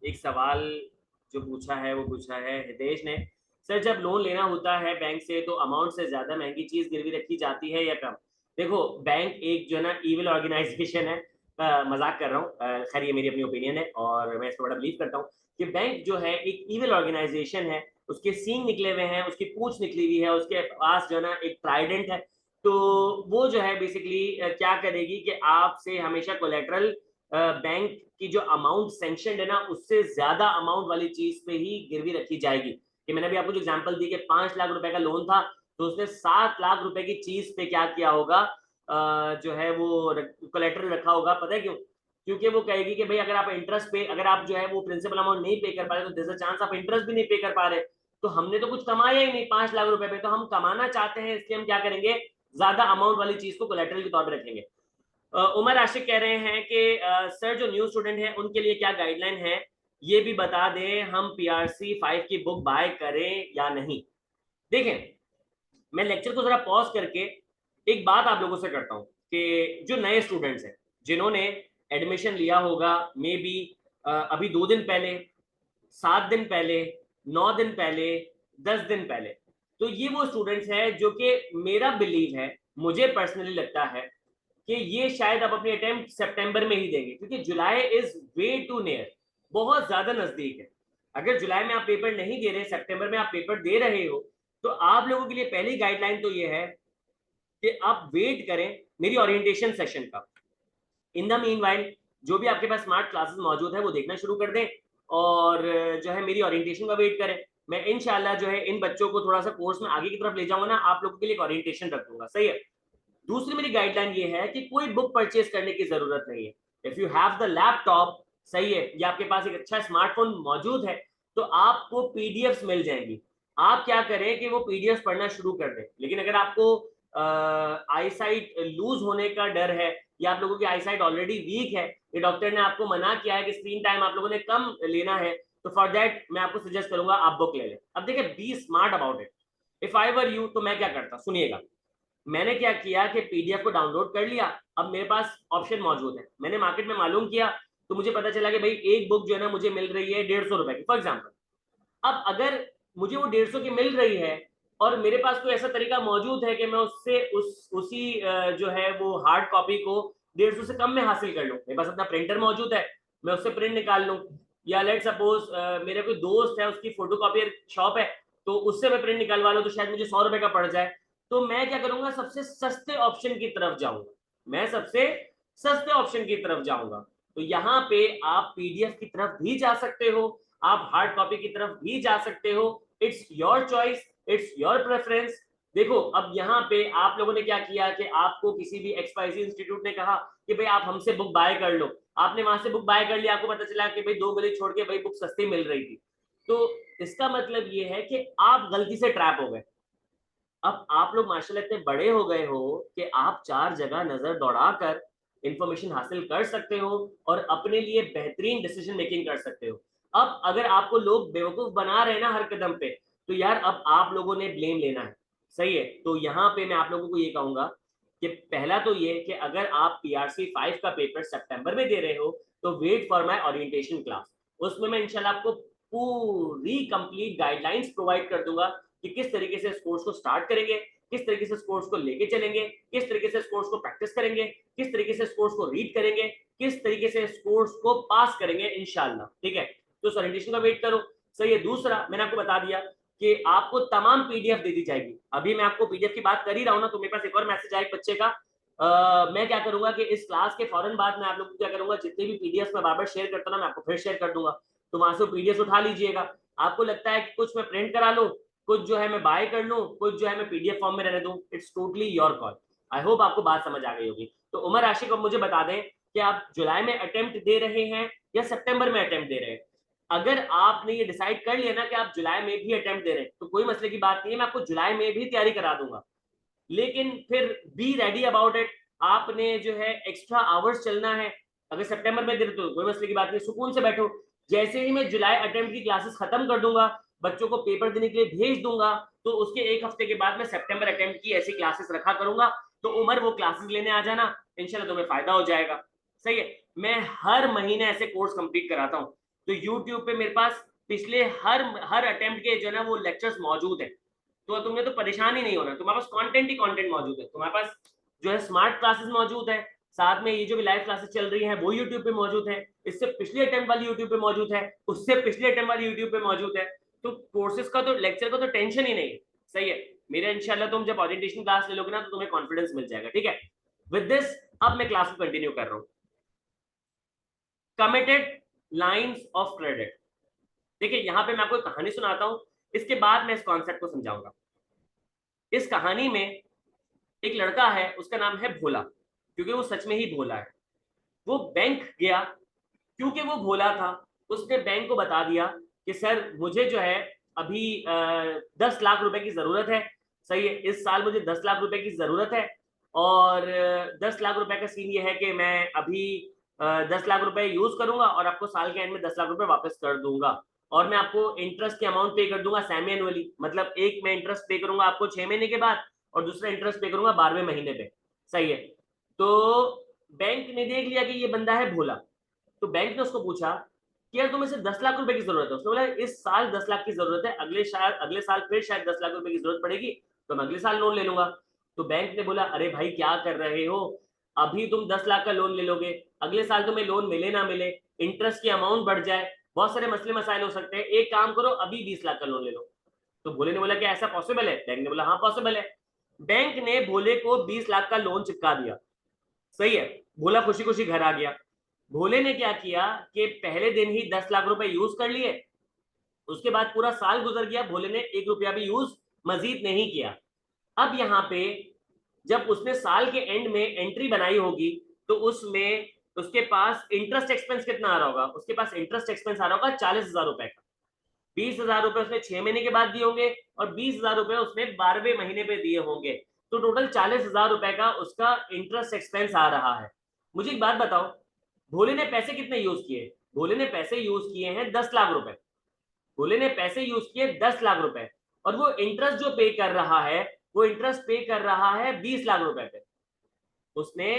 एक सवाल जो पूछा है वो पूछा है हितेश ने, सर जब लोन लेना होता है बैंक से तो अमाउंट से ज्यादा महंगी चीज गिरवी रखी जाती है या कम? देखो बैंक एक जो है ना इविल ऑर्गेनाइजेशन है, मजाक कर रहा हूँ, खैर ये मेरी अपनी ओपिनियन है और मैं इसको बड़ा बिलीव करता हूँ कि बैंक जो है एक इविल ऑर्गेनाइजेशन है, उसके सींग निकले हुए हैं, उसकी पूंछ निकली हुई है, उसके पास जो है ना एक ट्राइडेंट है। तो वो जो है बेसिकली क्या करेगी कि आपसे हमेशा कोलेटरल बैंक की जो अमाउंट सैंक्शन है ना उससे ज्यादा अमाउंट वाली चीज पे ही गिरवी रखी जाएगी। कि मैंने भी आपको जो एग्जांपल दी कि 5 लाख रुपए का लोन था, तो उसने 7 लाख रुपए की चीज पे क्या किया होगा, जो है वो कोलेटरल रखा होगा। पता है क्यों? क्योंकि वो कहेगी कि भाई अगर आप इंटरेस्ट पे, अगर आप जो है वो प्रिंसिपल अमाउंट नहीं पे कर पा रहे तो देयर चांस आप इंटरेस्ट भी नहीं पे कर पा रहे, तो हमने तो कुछ कमाया ही नहीं 5 लाख रुपए पे, तो हम कमाना चाहते हैं इसलिए हम क्या करेंगे, ज्यादा अमाउंट वाली चीज को कोलेटरल के तौर पर रखेंगे। उमर आशिक कह रहे हैं कि सर जो न्यू स्टूडेंट है उनके लिए क्या गाइडलाइन है, ये भी बता दें, हम पीआरसी 5 की बुक बाय करें या नहीं। देखें, मैं लेक्चर को जरा पॉज करके एक बात आप लोगों से करता हूं कि जो नए स्टूडेंट्स हैं जिन्होंने एडमिशन लिया होगा मे बी अभी 2 दिन पहले, 7 दिन पहले, 9 दिन पहले, 10 दिन पहले, तो ये वो स्टूडेंट्स हैं जो कि मेरा बिलीव है, मुझे पर्सनली लगता है कि ये शायद अब अपनी अटेम्प्ट सितंबर में ही देंगे, क्योंकि July is way too near, बहुत ज्यादा नजदीक है। अगर जुलाई में आप पेपर नहीं दे रहे, सितंबर में आप पेपर दे रहे हो, तो आप लोगों के लिए पहली गाइडलाइन तो ये है कि आप वेट करें मेरी ओरिएंटेशन सेशन का। इन द मीन वाइल जो भी आपके पास स्मार्ट क्लासेस मौजूद है वो देखना शुरू कर दें और जो है मेरी ओरिएंटेशन का वेट करें। मैं इंशाल्लाह जो है इन बच्चों को थोड़ा सा कोर्स में आगे की तरफ ले जाऊंगा ना, आप लोगों के लिए एक ओरिएंटेशन रख दूंगा, सही है। दूसरी मेरी गाइडलाइन ये है कि कोई बुक परचेज करने की जरूरत नहीं है। If you have the laptop, सही है, या आपके पास एक अच्छा स्मार्टफोन मौजूद है, तो आपको पीडीएफ मिल जाएंगी। आप क्या करें कि वो पीडीएफ पढ़ना शुरू कर दें। लेकिन अगर आपको आईसाइट लूज होने का डर है या आप लोगों की आईसाइट ऑलरेडी वीक है, ये डॉक्टर ने आपको मना किया है कि स्क्रीन टाइम आप लोगों ने कम लेना है, तो फॉर दैट मैं आपको सजेस्ट करूंगा आप बुक ले लें। अब देखिए, be smart about it. If I were you तो मैं क्या करता, सुनिएगा। मैंने क्या किया कि पीडीएफ को डाउनलोड कर लिया। अब मेरे पास ऑप्शन मौजूद है, मैंने मार्केट में मालूम किया, तो मुझे पता चला कि भाई एक बुक जो है ना मुझे मिल रही है 150 रुपए की, फॉर एग्जाम्पल। अब अगर मुझे वो 150 की मिल रही है और मेरे पास कोई ऐसा तरीका मौजूद है कि मैं उससे उसी जो है वो हार्ड कॉपी को 150 से कम में हासिल कर लूं, मेरे पास अपना प्रिंटर मौजूद है, मैं उससे प्रिंट निकाल लूं, या लेट सपोज मेरे कोई दोस्त है उसकी फोटो कॉपी शॉप है, तो उससे मैं प्रिंट निकालवा लूं, तो शायद मुझे 100 रुपए का पड़ जाए। तो मैं क्या करूंगा, सबसे सस्ते ऑप्शन की तरफ जाऊंगा, मैं सबसे सस्ते ऑप्शन की तरफ जाऊंगा। तो यहाँ पे आप पीडीएफ की तरफ भी जा सकते हो, आप हार्ड कॉपी की तरफ भी जा सकते हो, it's your choice, it's your preference. देखो, अब यहाँ पे आप लोगों ने क्या किया कि आपको किसी भी एक्सपाइसी इंस्टीट्यूट ने कहा कि भाई आप हमसे बुक बाय कर लो, आपने वहां से बुक बाय कर लिया, आपको पता चला कि भाई 2 गली छोड़ के भाई बुक सस्ती मिल रही थी, तो इसका मतलब ये है कि आप गलती से ट्रैप हो गए। अब आप लोग माशाल्लाह इतने बड़े हो गए हो कि आप 4 जगह नजर दौड़ाकर इंफॉर्मेशन हासिल कर सकते हो और अपने लिए बेहतरीन डिसीजन मेकिंग कर सकते हो। अब अगर आपको लोग बेवकूफ बना रहे हैं ना हर कदम पे, तो यार अब आप लोगों ने ब्लेम लेना है, सही है। तो यहाँ पे मैं आप लोगों को ये कहूंगा कि पहला तो ये कि अगर आप पीआरसी 5 का पेपर सितंबर में दे रहे हो, तो wait for my orientation class. उसमें मैं इंशाल्लाह आपको पूरी कंप्लीट गाइडलाइंस प्रोवाइड कर दूंगा कि किस तरीके से इस कोर्स को स्टार्ट करेंगे, किस तरीके से इस कोर्स को लेके चलेंगे, किस तरीके से इस कोर्स को प्रैक्टिस करेंगे, किस तरीके से इस कोर्स को रीड करेंगे, किस तरीके से इस कोर्स को पास करेंगे इंशाल्लाह, ठीक है। तो ओरिएंटेशन का वेट करो, सही है। दूसरा मैंने आपको बता दिया कि आपको तमाम पीडीएफ दे दी जाएगी। अभी मैं आपको पीडीएफ की बात कर ही रहा हूं ना, तो मेरे पास एक और मैसेज आया एक बच्चे का। मैं क्या करूंगा कि इस क्लास के फौरन बाद मैं आप लोगों को क्या करूंगा, जितने भी पीडीएफ मैं बार-बार शेयर करता हूं ना, मैं आपको फिर शेयर कर दूंगा, तो वहां से पीडीएफ उठा लीजिएगा। आपको लगता है कि कुछ मैं प्रिंट करा लूं, कुछ जो है मैं बाय कर लूं, कुछ जो है मैं पीडीएफ फॉर्म में रहने दूं, it's totally your call. I hope आपको बात समझ आ गई होगी। तो उमर आशिक, अब मुझे बता दें कि आप जुलाई में अटेम्प्ट दे रहे हैं या सितंबर में अटेम्प्ट दे रहे हैं। अगर आपने ये डिसाइड कर लिया ना कि आप जुलाई में भी अटेम्प्ट दे रहे हैं, तो कोई मसले की बात नहीं है, मैं आपको जुलाई में भी तैयारी करा दूंगा। लेकिन फिर बी रेडी अबाउट इट, आपने जो है एक्स्ट्रा आवर्स चलना है। अगर सितंबर में दे रहे तो कोई मसले की बात नहीं, सुकून से बैठो। जैसे ही मैं जुलाई अटेम्प्ट की क्लासेस खत्म कर दूंगा, बच्चों को पेपर देने के लिए भेज दूंगा, तो उसके 1 हफ्ते के बाद मैं सितंबर अटेम्प्ट की ऐसी क्लासेस रखा करूंगा। तो उमर वो क्लासेस लेने आ जाना, इंशाल्लाह तुम्हें फायदा हो जाएगा। सही है, मैं हर महीने ऐसे कोर्स कंप्लीट कराता हूँ। तो यूट्यूब पे मेरे पास पिछले हर अटेम्प्ट के जो है ना वो लेक्चर्स मौजूद है। तो तुम्हें तो परेशान ही नहीं होना, तुम्हारे पास कंटेंट ही कंटेंट मौजूद है। तुम्हारे पास जो है स्मार्ट क्लासेस मौजूद है, साथ में ये जो भी लाइव क्लासेस चल रही है वो यूट्यूब पे मौजूद है, इससे पिछले अटेम्प्ट वाली यूट्यूब पे मौजूद है, उससे पिछले अटेम्प्ट वाली यूट्यूब पे मौजूद है। तो कोर्सेज का तो लेक्चर का तो टेंशन ही नहीं है। सही है, मेरा इंशाल्लाह तुम जब ओरिएंटेशन क्लास ले लोगे ना तो तुम्हें कॉन्फिडेंस मिल जाएगा। ठीक है, विद दिस अब मैं क्लास को कंटिन्यू कर रहा हूं। Committed lines of credit. देखिए यहां पे मैं आपको कहानी सुनाता हूं, इसके बाद मैं इस कॉन्सेप्ट को समझाऊंगा। इस कहानी में एक लड़का है, उसका नाम है भोला, क्योंकि वो सच में ही भोला है। वो बैंक गया, क्योंकि वो भोला था, उसने बैंक को बता दिया कि सर मुझे जो है अभी 10 लाख रुपए की जरूरत है। सही है, इस साल मुझे 10 लाख रुपए की जरूरत है, और 10 लाख रुपए का सीन ये है कि मैं अभी 10 लाख रुपए यूज करूंगा और आपको साल के एंड में 10 लाख रुपए वापस कर दूंगा, और मैं आपको इंटरेस्ट की अमाउंट पे कर दूंगा सेमी एनुअली। मतलब एक मैं इंटरेस्ट पे करूंगा आपको 6 महीने के बाद, और दूसरा इंटरेस्ट पे करूंगा 12वें महीने पे। सही है, तो बैंक ने देख लिया कि ये बंदा है भोला, तो बैंक ने उसको पूछा कि यार तुम्हें से 10 लाख रुपए की जरूरत है। उसने बोला इस साल 10 लाख की जरूरत है, अगले साल फिर शायद 10 लाख रुपए की जरूरत पड़ेगी, तो मैं अगले साल लोन ले लूंगा। तो बैंक ने बोला अरे भाई क्या कर रहे हो, अभी तुम 10 लाख का लोन ले लोगे, अगले साल तुम्हें लोन मिले ना मिले, इंटरेस्ट की अमाउंट बढ़ जाए, बहुत सारे मसले मसाइल हो सकते हैं, एक काम करो अभी 20 लाख का लोन ले लो। तो भोले ने बोला क्या ऐसा पॉसिबल है? बैंक ने बोला हाँ पॉसिबल है। बैंक ने भोले को 20 लाख का लोन चिपका दिया। सही है, भोला खुशी खुशी घर आ गया। भोले ने क्या किया कि पहले दिन ही 10 लाख रुपए यूज कर लिए, उसके बाद पूरा साल गुजर गया, भोले ने 1 रुपया भी यूज मजीद नहीं किया। अब यहाँ पे जब उसने साल के एंड में एंट्री बनाई होगी, तो उसमें उसके पास इंटरेस्ट एक्सपेंस कितना आ रहा होगा? उसके पास इंटरेस्ट एक्सपेंस आ रहा होगा 40,000 रुपए का। 20,000 रुपए उसने 6 महीने के बाद दिए होंगे, और 20,000 रुपए उसने 12वें महीने पे दिए होंगे। तो टोटल 40,000 रुपए का उसका इंटरेस्ट एक्सपेंस आ रहा है। मुझे एक बात बताओ, भोले ने पैसे कितने यूज किए? भोले ने पैसे यूज किए हैं 10 लाख रुपए। भोले ने पैसे यूज किए 10 लाख रुपए, और वो इंटरेस्ट जो पे कर रहा है, वो इंटरेस्ट पे कर रहा है 20 लाख रुपए पे। उसने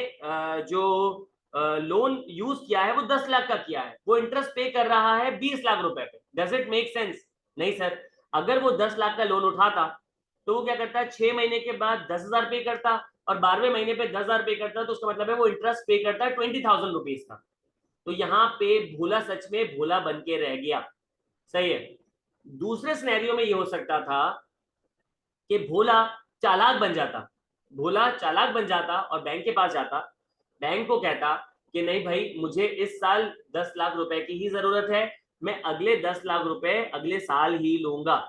जो लोन यूज किया है वो 10 लाख का किया है, वो इंटरेस्ट पे कर रहा है 20 लाख रुपए पे। Does it make sense? नहीं सर। अगर वो 10 लाख का लोन उठाता तो वो क्या करता है, 6 महीने के बाद 10,000 पे करता, और 12वें महीने पे 10,000 पे करता, तो उसका मतलब है वो इंटरेस्ट पे करता है 20,000 रुपीज का। तो यहाँ पे भोला सच में भोला बन के रह गया। सही है। दूसरे सिनेरियो में ये हो सकता था कि भोला चालाक बन जाता, भोला चालाक बन जाता और बैंक के पास जाता, बैंक को कहता कि नहीं भाई मुझे इस साल 10 लाख रुपए की ही जरूरत है, मैं अगले 10 लाख रुपए अगले साल ही लूंगा,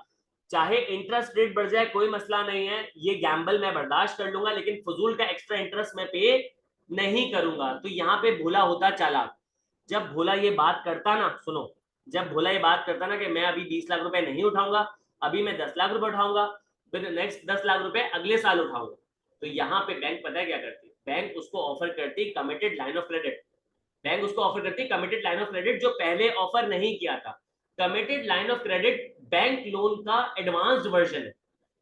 चाहे इंटरेस्ट रेट बढ़ जाए कोई मसला नहीं है, ये गैम्बल मैं बर्दाश्त कर लूंगा, लेकिन फजूल का एक्स्ट्रा इंटरेस्ट मैं पे नहीं करूंगा। तो यहाँ पे भोला होता चालाक। जब भोला ये बात करता ना, सुनो, जब भोला ये बात करता ना कि मैं अभी 20 लाख रुपए नहीं उठाऊंगा, अभी मैं 10 लाख रुपए उठाऊंगा, फिर नेक्स्ट 10 लाख रुपए अगले साल उठाऊंगा, तो यहाँ पे बैंक पता है क्या करती है? बैंक उसको ऑफर करती committed line of credit. Bank उसको ऑफर करती कमिटेड लाइन ऑफ क्रेडिट, जो पहले ऑफर नहीं किया था। Committed line of credit bank loan का एडवांस्ड वर्जन है,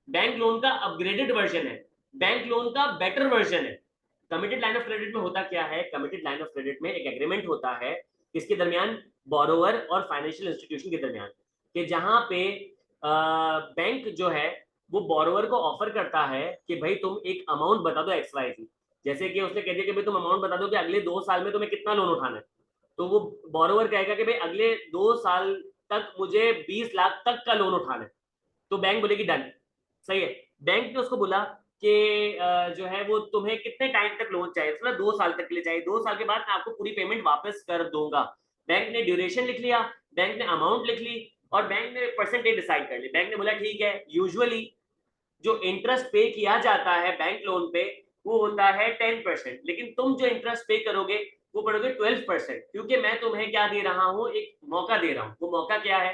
बैंक लोन का अपग्रेडेड वर्जन है, बैंक लोन का बेटर वर्जन है। कमिटेड लाइन ऑफ क्रेडिट में होता क्या है? कमिटेड लाइन ऑफ क्रेडिट में एक एग्रीमेंट होता है किसके दरमियान? बोरोवर और फाइनेंशियल इंस्टीट्यूशन के दरमियान, कि जहां पे बैंक जो है वो बोरोवर को ऑफर करता है कि भाई तुम एक अमाउंट बता दो XYZ। जैसे कि उसने कह दिया कि भाई तुम अमाउंट बता दो कि अगले 2 साल में तुम्हें कितना लोन उठाना है, तो वो बोरोवर कहेगा कि भाई अगले 2 साल तक मुझे 20 लाख तक का लोन उठाना है, तो बैंक बोलेगी डन। सही है। बैंक ने उसको बोला कि जो है वो तुम्हें कितने टाइम तक लोन चाहिए, मतलब 2 साल तक के लिए चाहिए, 2 साल के बाद मैं आपको पूरी पेमेंट वापस कर दूंगा। बैंक ने ड्यूरेशन लिख लिया, बैंक ने अमाउंट लिख ली, और बैंक ने परसेंटेज डिसाइड कर ली। बैंक ने बोला ठीक है, यूजुअली जो इंटरेस्ट पे किया जाता है बैंक लोन पे वो होता है 10%, लेकिन तुम जो इंटरेस्ट पे करोगे वो पड़ोगे 12%, क्योंकि मैं तुम्हें क्या दे रहा हूँ, एक मौका दे रहा हूँ। वो मौका क्या है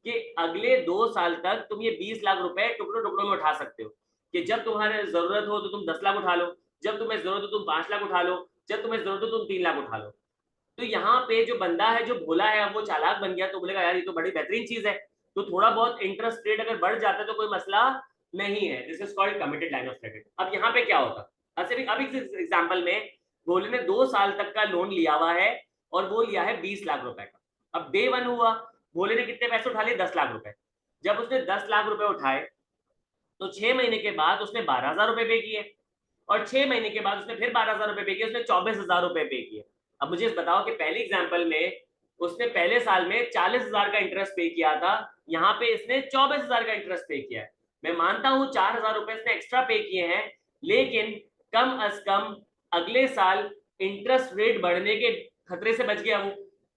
कि अगले 2 साल तक तुम ये 20 लाख रुपए टुकड़ों टुकड़ों में उठा सकते हो, कि जब तुम्हारे जरूरत हो तो तुम 10 लाख उठा लो, जब तुम्हें जरूरत हो तुम 5 लाख उठा लो, जब तुम्हें जरूरत हो तुम 3 लाख उठा लो। तो यहाँ पे जो बंदा है जो भोला है, अब वो चालाक बन गया, तो बोलेगा यार ये तो बड़ी बेहतरीन चीज है, तो थोड़ा बहुत इंटरेस्ट रेट अगर बढ़ जाता है तो कोई मसला नहीं है। This is called committed line of credit. अब यहाँ पे क्या होता, अब इस एग्जाम्पल में भोले ने 2 साल तक का लोन लिया हुआ है और वो लिया है 20 लाख रुपए का। अब डे 1 हुआ, भोले ने कितने पैसे उठा लिए? 10 लाख रुपए। जब उसने 10 लाख रुपए उठाए तो 6 महीने के बाद उसने 12,000 रुपए पे किए, और 6 महीने के बाद उसने फिर 12,000 रुपए पे किए, उसने 24,000 रुपए पे किए। अब मुझे बताओ कि पहली एग्जाम्पल में उसने पहले साल में 40,000 का इंटरेस्ट पे किया था, यहाँ पे इसने 24,000 का इंटरेस्ट पे किया है। मैं मानता हूं 4,000 रुपए इसने एक्स्ट्रा पे किए हैं, लेकिन कम अज कम अगले साल इंटरेस्ट रेट बढ़ने के खतरे से बच गया, वो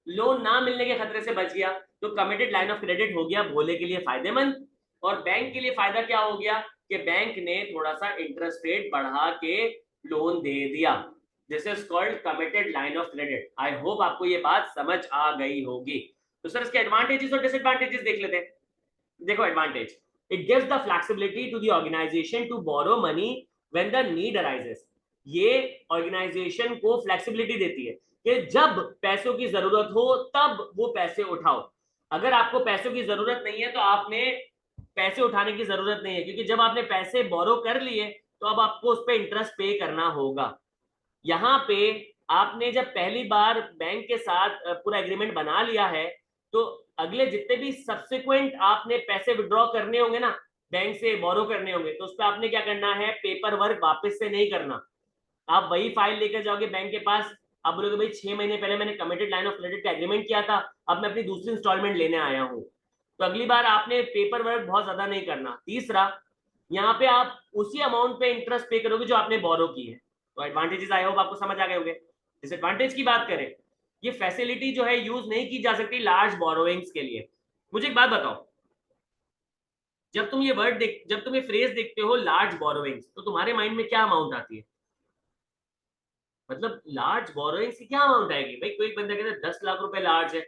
लोन ना मिलने के खतरे से बच गया। तो कमिटेड लाइन ऑफ क्रेडिट हो गया भोले के लिए फायदेमंद, और बैंक के लिए फायदा क्या हो गया कि बैंक ने थोड़ा सा इंटरेस्ट रेट बढ़ा के लोन दे दिया। This is called committed line of credit. I hope आपको ये बात समझ आ गई होगी। तो सर इसके एडवांटेजेस और डिसएडवांटेजेस देख लेते हैं। देखो advantage, it gives the flexibility to the organisation to borrow money when the need arises. ये ऑर्गेनाइजेशन को फ्लेक्सिबिलिटी देती है कि जब पैसों की जरूरत हो तब वो पैसे उठाओ। अगर आपको पैसों की जरूरत नहीं है तो आपने पैसे उठाने की जरूरत नहीं है, क्योंकि जब आपने पैसे बोरो कर लिए तो अब आपको उस पर इंटरेस्ट पे करना होगा। यहाँ पे आपने जब पहली बार बैंक के साथ पूरा एग्रीमेंट बना लिया है, तो अगले जितने भी सब्सिक्वेंट आपने पैसे विड्रॉ करने होंगे ना, बैंक से बोरो करने होंगे, तो उस पर आपने क्या करना है, पेपर वर्क वापस से नहीं करना। आप वही फाइल लेकर जाओगे बैंक के पास, आप बोलोगे भाई 6 महीने पहले मैंने कमिटेड लाइन ऑफ क्रेडिट का एग्रीमेंट किया था, अब मैं अपनी दूसरी इंस्टॉलमेंट लेने आया हूँ। तो अगली बार आपने पेपर वर्क बहुत ज्यादा नहीं करना। तीसरा, यहाँ पे आप उसी अमाउंट पे इंटरेस्ट पे करोगे जो आपने बोरो की है। तो एडवांटेजेस आई होप आपको समझ आ गए होंगे। डिसएडवांटेज की बात करें, ये फैसिलिटी जो है यूज नहीं की जा सकती लार्ज बोरोइंग्स के लिए। मुझे एक बात बताओ, जब तुम ये वर्ड देख, जब तुम ये फ्रेज देखते हो लार्ज बोरोइंग्स, तो तुम्हारे माइंड में क्या अमाउंट आती है? मतलब लार्ज बोरोइंग्स की क्या अमाउंट आएगी? भाई कोई बंदा कहता है 10 लाख रुपए लार्ज है,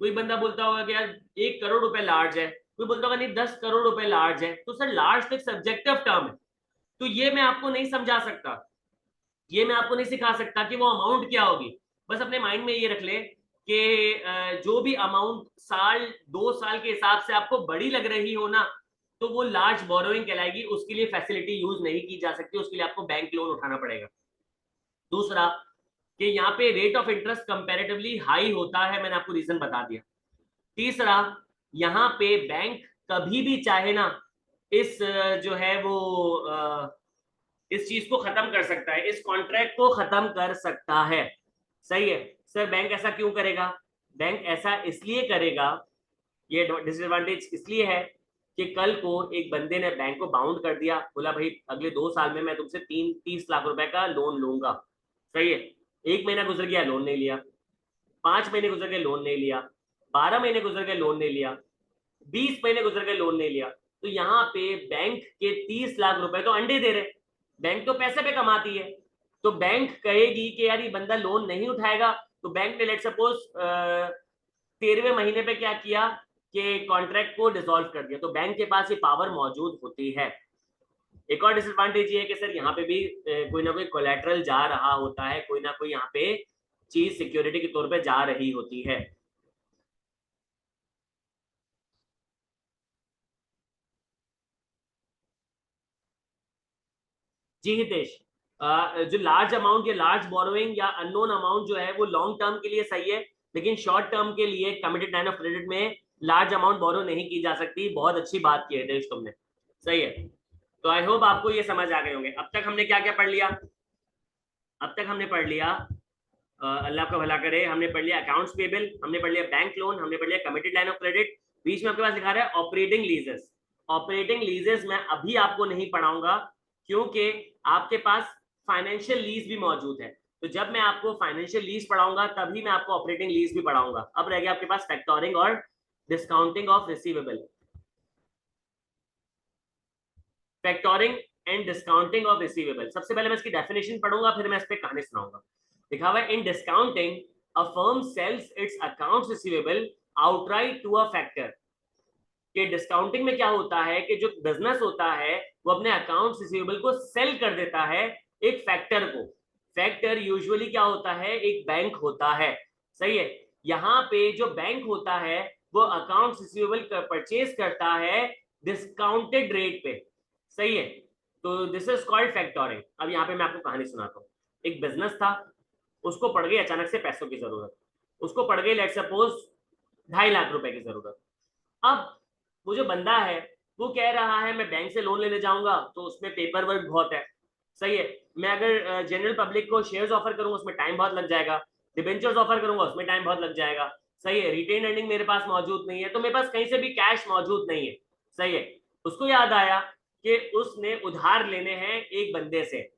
कोई बंदा बोलता होगा कि यार 1 करोड़ रुपए लार्ज है, कोई बोलता होगा नहीं 10 करोड़ रुपए लार्ज है। तो सर लार्ज तो एक सब्जेक्टिव टर्म है, तो ये मैं आपको नहीं समझा सकता, ये मैं आपको नहीं सिखा सकता कि वो अमाउंट क्या होगी। बस अपने माइंड में ये रख ले कि जो भी अमाउंट साल 2 साल के हिसाब से आपको बड़ी लग रही हो ना, तो वो लार्ज बोरोइंग कहलाएगी। उसके लिए फैसिलिटी यूज नहीं की जा सकती, उसके लिए आपको बैंक लोन उठाना पड़ेगा। दूसरा, कि यहाँ पे rate of interest comparatively high होता है, मैंने आपको रीजन बता दिया। तीसरा, यहाँ पे बैंक कभी भी चाहे ना इस जो है वो इस चीज को खत्म कर सकता है, इस कॉन्ट्रैक्ट को खत्म कर सकता है। सही है सर, बैंक ऐसा क्यों करेगा? बैंक ऐसा इसलिए करेगा, ये डिसएडवांटेज इसलिए है कि कल को एक बंदे ने बैंक को बाउंड कर दिया, बोला भाई अगले 2 साल में मैं तुमसे 30 लाख रुपए का लोन लूंगा। सही है, 1 महीना गुजर गया लोन नहीं लिया, 5 महीने गुजर गए लोन नहीं लिया, 12 महीने गुजर गए लोन नहीं लिया, 20 महीने गुजर गए लोन नहीं लिया। तो यहाँ पे बैंक के 30 लाख रुपए तो अंडे दे रहे, बैंक तो पैसे पे कमाती है। तो बैंक कहेगी कि यार ये बंदा लोन नहीं उठाएगा, तो बैंक ने लेट सपोज 13वें महीने पे क्या किया कि कॉन्ट्रैक्ट को डिसॉल्व कर दिया। तो बैंक के पास ये पावर मौजूद होती है। एक और डिसएडवांटेज ये है कि सर यहाँ पे भी कोई ना कोई कोलैटरल जा रहा होता है, कोई ना कोई यहाँ पे चीज सिक्योरिटी के तौर पे जा रही होती है। जी हितेश, जो लार्ज अमाउंट या लार्ज बोरोइंग या अननोन अमाउंट जो है वो लॉन्ग टर्म के लिए सही है, लेकिन शॉर्ट टर्म के लिए कमिटेड लाइन ऑफ क्रेडिट में लार्ज अमाउंट बोरो नहीं की जा सकती। बहुत अच्छी बात की हितेश तुमने, सही है। तो आई होप आपको ये समझ आ गए होंगे। अब तक हमने क्या क्या पढ़ लिया? अब तक हमने पढ़ लिया, अल्लाह का भला करे, हमने पढ़ लिया अकाउंट्स पेबल, हमने पढ़ लिया बैंक लोन, हमने पढ़ लिया कमिटेड लाइन ऑफ क्रेडिट। बीच में आपके पास लिखा रहा है ऑपरेटिंग लीजेस। ऑपरेटिंग लीजेस मैं अभी आपको नहीं पढ़ाऊंगा, क्योंकि आपके पास फाइनेंशियल लीज भी मौजूद है। तो जब मैं आपको फाइनेंशियल लीज पढ़ाऊंगा तभी मैं आपको ऑपरेटिंग लीज भी पढ़ाऊंगा। अब रह गया आपके पास फैक्टोरिंग और discounting of receivable. Factoring and discounting of receivable, सबसे पहले मैं इसकी डेफिनेशन पढ़ूंगा, फिर मैं इस पे कहानी सुनाऊंगा। लिखा हुआ है in discounting a firm sells its accounts receivable outright to a factor. कि डिस्काउंटिंग में क्या होता है कि जो बिजनेस होता है वो अपने अकाउंट्स रिसीवेबल को सेल कर देता है एक फैक्टर को। फैक्टर यूजुअली क्या होता है? एक बैंक होता है। सही है, यहाँ पे जो बैंक होता है वो अकाउंट्स रिसीवेबल परचेज करता है डिस्काउंटेड रेट पे। सही है, तो दिस इज कॉल्ड फैक्टोरिंग। अब यहाँ पे मैं आपको कहानी सुनाता हूँ। एक बिजनेस था, उसको पड़ गई अचानक से पैसों की जरूरत। उसको पड़ गई लेट सपोज 2.5 लाख रुपए की जरूरत। अब वो जो बंदा है वो कह रहा है मैं बैंक से लोन लेने जाऊंगा तो उसमें पेपर वर्क बहुत है, सही है। मैं अगर जनरल पब्लिक को शेयर्स ऑफर करूंगा उसमें टाइम बहुत लग जाएगा, डिबेंचर्स ऑफर करूंगा उसमें टाइम बहुत लग जाएगा, सही है। रिटेन अर्निंग मेरे पास मौजूद नहीं है, तो मेरे पास कहीं से भी कैश मौजूद नहीं है, सही है। उसको याद आया कि उसने उधार लेने हैं एक बंदे से,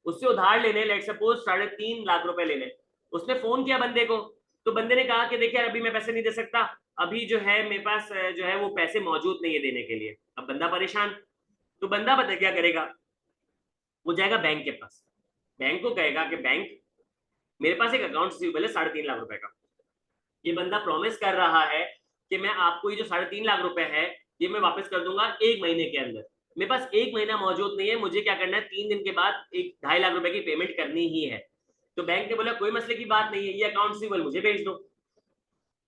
उससे उधार लेने लेट सपोज 3.5 लाख रुपए लेने। उसने फोन किया बंदे को, तो बंदे ने कहा कि देखिए अभी मैं पैसे नहीं दे सकता, अभी जो है मेरे पास जो है वो पैसे मौजूद नहीं है देने के लिए। अब बंदा परेशान, तो बंदा पता क्या करेगा, वो जाएगा बैंक के पास, बैंक को कहेगा कि बैंक मेरे पास एक अकाउंट रिसीवेबल है 3.5 लाख रुपए का, ये बंदा प्रॉमिस कर रहा है कि मैं आपको ये जो 3.5 लाख रुपए है ये मैं वापस कर दूंगा 1 महीने के अंदर। मेरे पास 1 महीना मौजूद नहीं है, मुझे क्या करना है 3 दिन के बाद 2.5 लाख रुपए की पेमेंट करनी ही है। तो बैंक ने बोला कोई मसले की बात नहीं है, ये अकाउंट रिसीवेबल मुझे भेज दो।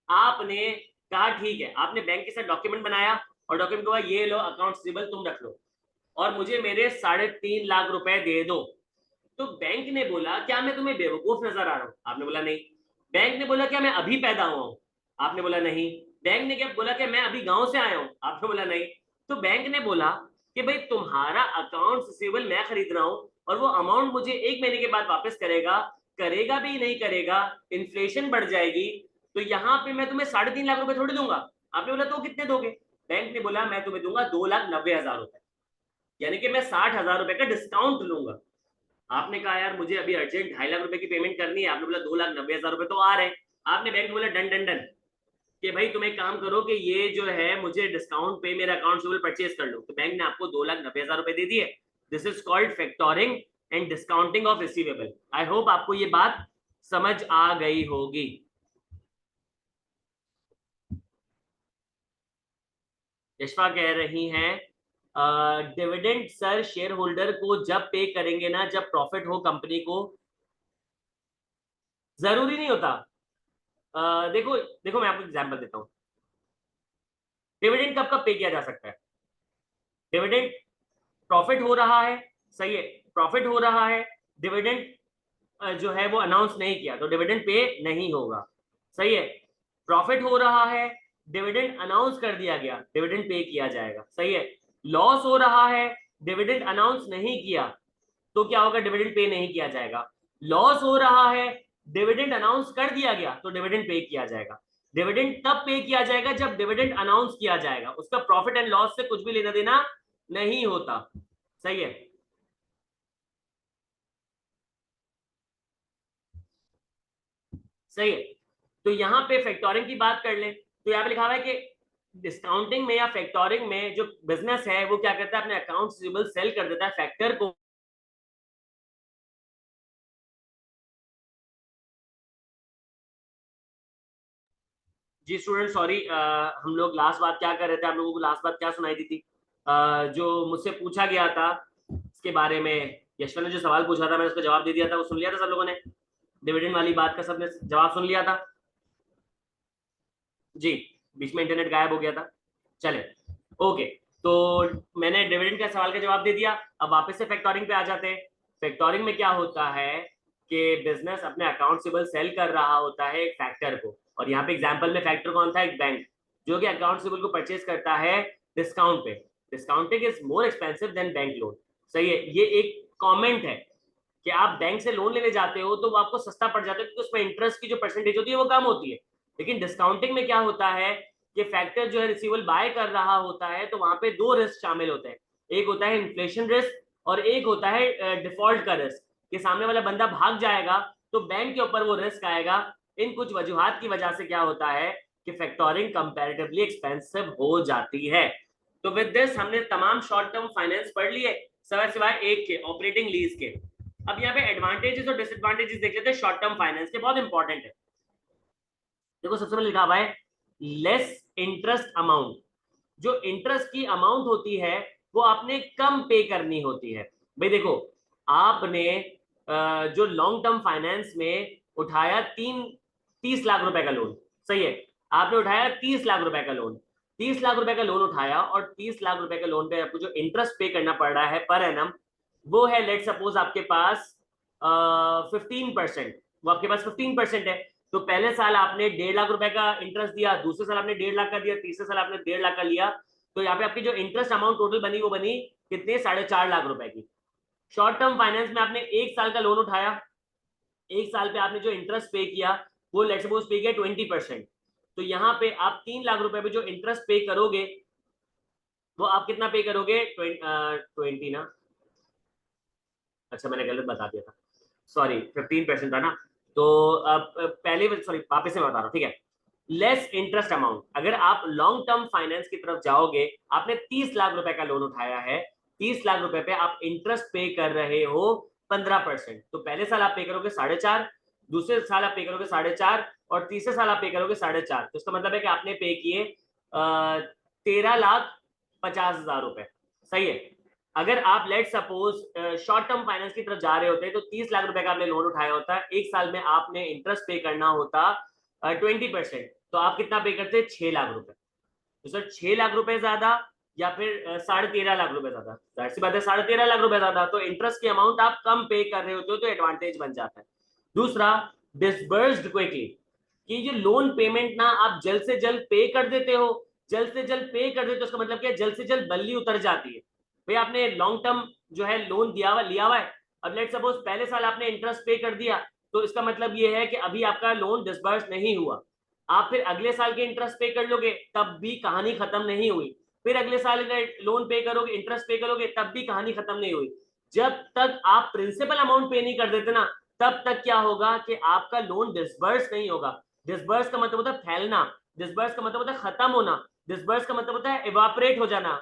आपने कहा ठीक है, आपने बैंक के साथ डॉक्यूमेंट बनाया और डॉक्यूमेंट को ये लो अकाउंट रिसीवेबल तुम रख लो और मुझे मेरे 3.5 लाख रुपए दे दो। तो बैंक ने बोला क्या मैं तुम्हें बेवकूफ नजर आ रहा हूं? आपने बोला नहीं। बैंक ने बोला क्या मैं अभी पैदा हुआ हूं? आपने बोला नहीं। बैंक ने क्या बोला कि मैं अभी गांव से आया हूं? आपने बोला नहीं। तो बैंक ने बोला कि भाई तुम्हारा अकाउंट रिसीवेबल मैं खरीद रहा हूं और वो अमाउंट मुझे 1 महीने के बाद वापस करेगा, करेगा भी नहीं करेगा, इन्फ्लेशन बढ़ जाएगी, तो यहाँ पे मैं तुम्हें 3.5 लाख रुपए थोड़ी दूंगा। आपने बोला तो कितने दोगे? बैंक ने बोला मैं तुम्हें दूंगा 2,90,000 रुपए, यानी कि मैं 60,000 रुपए का डिस्काउंट लूंगा। आपने कहा यार मुझे अभी अर्जेंट 2.5 लाख रुपए की पेमेंट करनी है, आपने बोला 2,90,000 रुपए तो आ रहे हैं। आपने बैंक बोला डन डन डन कि भाई तुम एक काम करो कि ये जो है मुझे डिस्काउंट पे मेरा अकाउंट से परचेज कर लो। तो बैंक ने आपको 2,90,000 रुपए दे दिए। This is called factoring and discounting of receivable. I hope आपको ये बात समझ आ गई होगी। यशवा कह रही हैं डिविडेंड सर शेयर होल्डर को जब पे करेंगे ना जब प्रॉफिट हो कंपनी को, जरूरी नहीं होता। देखो देखो मैं आपको एग्जांपल देता हूँ। डिविडेंड कब कब पे किया जा सकता है? डिविडेंड प्रॉफिट हो रहा है, सही है, प्रॉफिट हो रहा है, डिविडेंड जो है वो अनाउंस नहीं किया तो डिविडेंड पे नहीं होगा, सही है। प्रॉफिट हो रहा है, डिविडेंड अनाउंस कर दिया गया, डिविडेंड पे किया जाएगा, सही है। लॉस हो रहा है, डिविडेंड अनाउंस नहीं किया तो क्या होगा, डिविडेंड पे नहीं किया जाएगा। लॉस हो रहा है, डिविडेंड अनाउंस कर दिया गया तो डिविडेंड पे किया जाएगा। डिविडेंड तब पे किया जाएगा जब डिविडेंड अनाउंस किया जाएगा, उसका प्रॉफिट एंड लॉस से कुछ भी लेना देना नहीं होता, सही है। सही है। तो यहाँ पे फैक्टोरिंग की बात कर लें तो यहाँ पे लिखा हुआ है कि डिस्काउंटिंग में या फैक्टोरिंग में जो बिजनेस है वो क्या करता है, अपने अकाउंट रिसीवेबल सेल कर देता है फैक्टर को। जी स्टूडेंट सॉरी, हम लोग लास्ट बात क्या कर रहे थे, आप लोगों को लास्ट बात क्या सुनाई दी थी? जो मुझसे पूछा गया था इसके बारे में, यशवंत ने जो सवाल पूछा था मैंने उसका जवाब दे दिया था, वो सुन लिया था सब लोगों ने? डिविडेंड वाली बात का सबने जवाब सुन लिया था? जी, बीच में इंटरनेट गायब हो गया था। चले ओके, तो मैंने डिविडेंड का सवाल का जवाब दे दिया। अब वापस से फैक्टोरिंग पे आ जाते हैं। फैक्टोरिंग में क्या होता है कि बिजनेस अपने अकाउंट रिसीवेबल सेल कर रहा होता है एक फैक्टर को, और यहाँ पे एग्जांपल में फैक्टर कौन था, एक बैंक, जो कि अकाउंट रिसीवेबल को परचेज करता है डिस्काउंट पे। Discounting is more expensive than bank loan, सही है। ये एक कॉमेंट है कि आप बैंक से लोन लेने जाते हो तो वो आपको सस्ता पड़ जाता है क्योंकि उसमें इंटरेस्ट की जो परसेंटेज होती है वो कम होती है। लेकिन डिस्काउंटिंग में क्या होता है कि फैक्टर जो है रिसीवेबल बाय कर रहा होता है तो वहां पे दो रिस्क शामिल होते हैं, एक होता है इन्फ्लेशन रिस्क और एक होता है डिफॉल्ट का रिस्क, कि सामने वाला बंदा भाग जाएगा तो बैंक के ऊपर वो रिस्क आएगा। इन कुछ वजूहात की वजह से क्या होता है कि फैक्टोरिंग कंपैरेटिवली एक्सपेंसिव हो जाती है। तो विद दिस हमने तमाम शॉर्ट टर्म फाइनेंस पढ़ लिए सिवाय एक के, ऑपरेटिंग लीज के। अब यहाँ पे एडवांटेजेस और डिसएडवांटेजेस देख लेते हैं शॉर्ट टर्म फाइनेंस के, बहुत इंपॉर्टेंट है। देखो सबसे पहले लिखा हुआ है लेस इंटरेस्ट अमाउंट, जो इंटरेस्ट की अमाउंट होती है वो आपने कम पे करनी होती है। भाई देखो आपने जो लॉन्ग टर्म फाइनेंस में उठाया 30 लाख रुपए का लोन, सही है, आपने उठाया 30 लाख रुपए का लोन, 30 लाख रुपए का लोन उठाया और 30 लाख रुपए के लोन पे आपको जो इंटरेस्ट पे करना पड़ रहा है पर एनम वो है लेट सपोज आपके पास 15%, वो आपके पास 15% है। तो पहले साल आपने 1.5 लाख रुपए का इंटरेस्ट दिया, दूसरे साल आपने 1.5 लाख का दिया, तीसरे साल आपने 1.5 लाख का लिया। तो यहाँ पे आपकी जो इंटरेस्ट अमाउंट टोटल बनी वो बनी कितने, 4.5 लाख रुपए की। शॉर्ट टर्म फाइनेंस में आपने 1 साल का लोन उठाया, 1 साल पे आपने जो इंटरेस्ट पे किया वो लेट्स सपोज पे किया 20%। तो यहाँ पे आप 3 लाख रुपए पे जो इंटरेस्ट पे करोगे वो आप कितना पे करोगे, 20 ना, अच्छा मैंने गलत बता दिया था, सॉरी 15% था ना। तो अब पहले सॉरी वापस से बता रहा हूँ, ठीक है। लेस इंटरेस्ट अमाउंट, अगर आप लॉन्ग टर्म फाइनेंस की तरफ जाओगे, आपने 30 लाख रुपए का लोन उठाया है, 30 लाख रुपए पे आप इंटरेस्ट पे कर रहे हो 15%। तो पहले साल आप पे करोगे 4.5, दूसरे साल आप पे करोगे 4.5, और तीसरे साल आप पे करोगे 4.5। तो इसका मतलब है कि आपने पे किए 13,50,000 रुपए, सही है। अगर आप let suppose short term finance की तरफ जा रहे होते तो 30 लाख रुपए का आपने लोन उठाया होता, 1 साल में आपने इंटरेस्ट पे करना होता 20%, तो आप कितना पे करते, 6 लाख रुपए। तो सर 6 लाख रुपए ज्यादा या फिर 13.5 लाख रुपए ज्यादा, जाहिर सी बात है 13.5 लाख रुपए ज्यादा, तो इंटरेस्ट की अमाउंट आप कम पे कर रहे होते हो तो एडवांटेज बन जाता है। दूसरा, डिसबर्स्ड क्विकली, कि ये लोन पेमेंट ना आप जल्द से जल्द पे कर देते हो, जल्द से जल्द पे कर देते हो, उसका मतलब क्या है, जल्द से जल्द बल्ली उतर जाती है। भाई आपने लॉन्ग टर्म जो है लोन दिया हुआ लिया हुआ है, अब लेट सपोज पहले साल आपने इंटरेस्ट पे कर दिया, तो इसका मतलब ये है कि अभी आपका लोन डिसबर्स नहीं हुआ। आप फिर अगले साल के इंटरेस्ट पे कर लोगे तब भी कहानी खत्म नहीं हुई, फिर अगले साल का लोन पे करोगे, इंटरेस्ट पे करोगे, तब भी कहानी खत्म नहीं हुई। जब तक आप प्रिंसिपल अमाउंट पे नहीं कर देते ना, तब तक क्या होगा कि आपका लोन डिसबर्स नहीं होगा। डिसबर्स का मतलब होता है फैलना, डिसबर्स का मतलब होता है खत्म होना, डिसबर्स का मतलब होता है इवापोरेट हो जाना,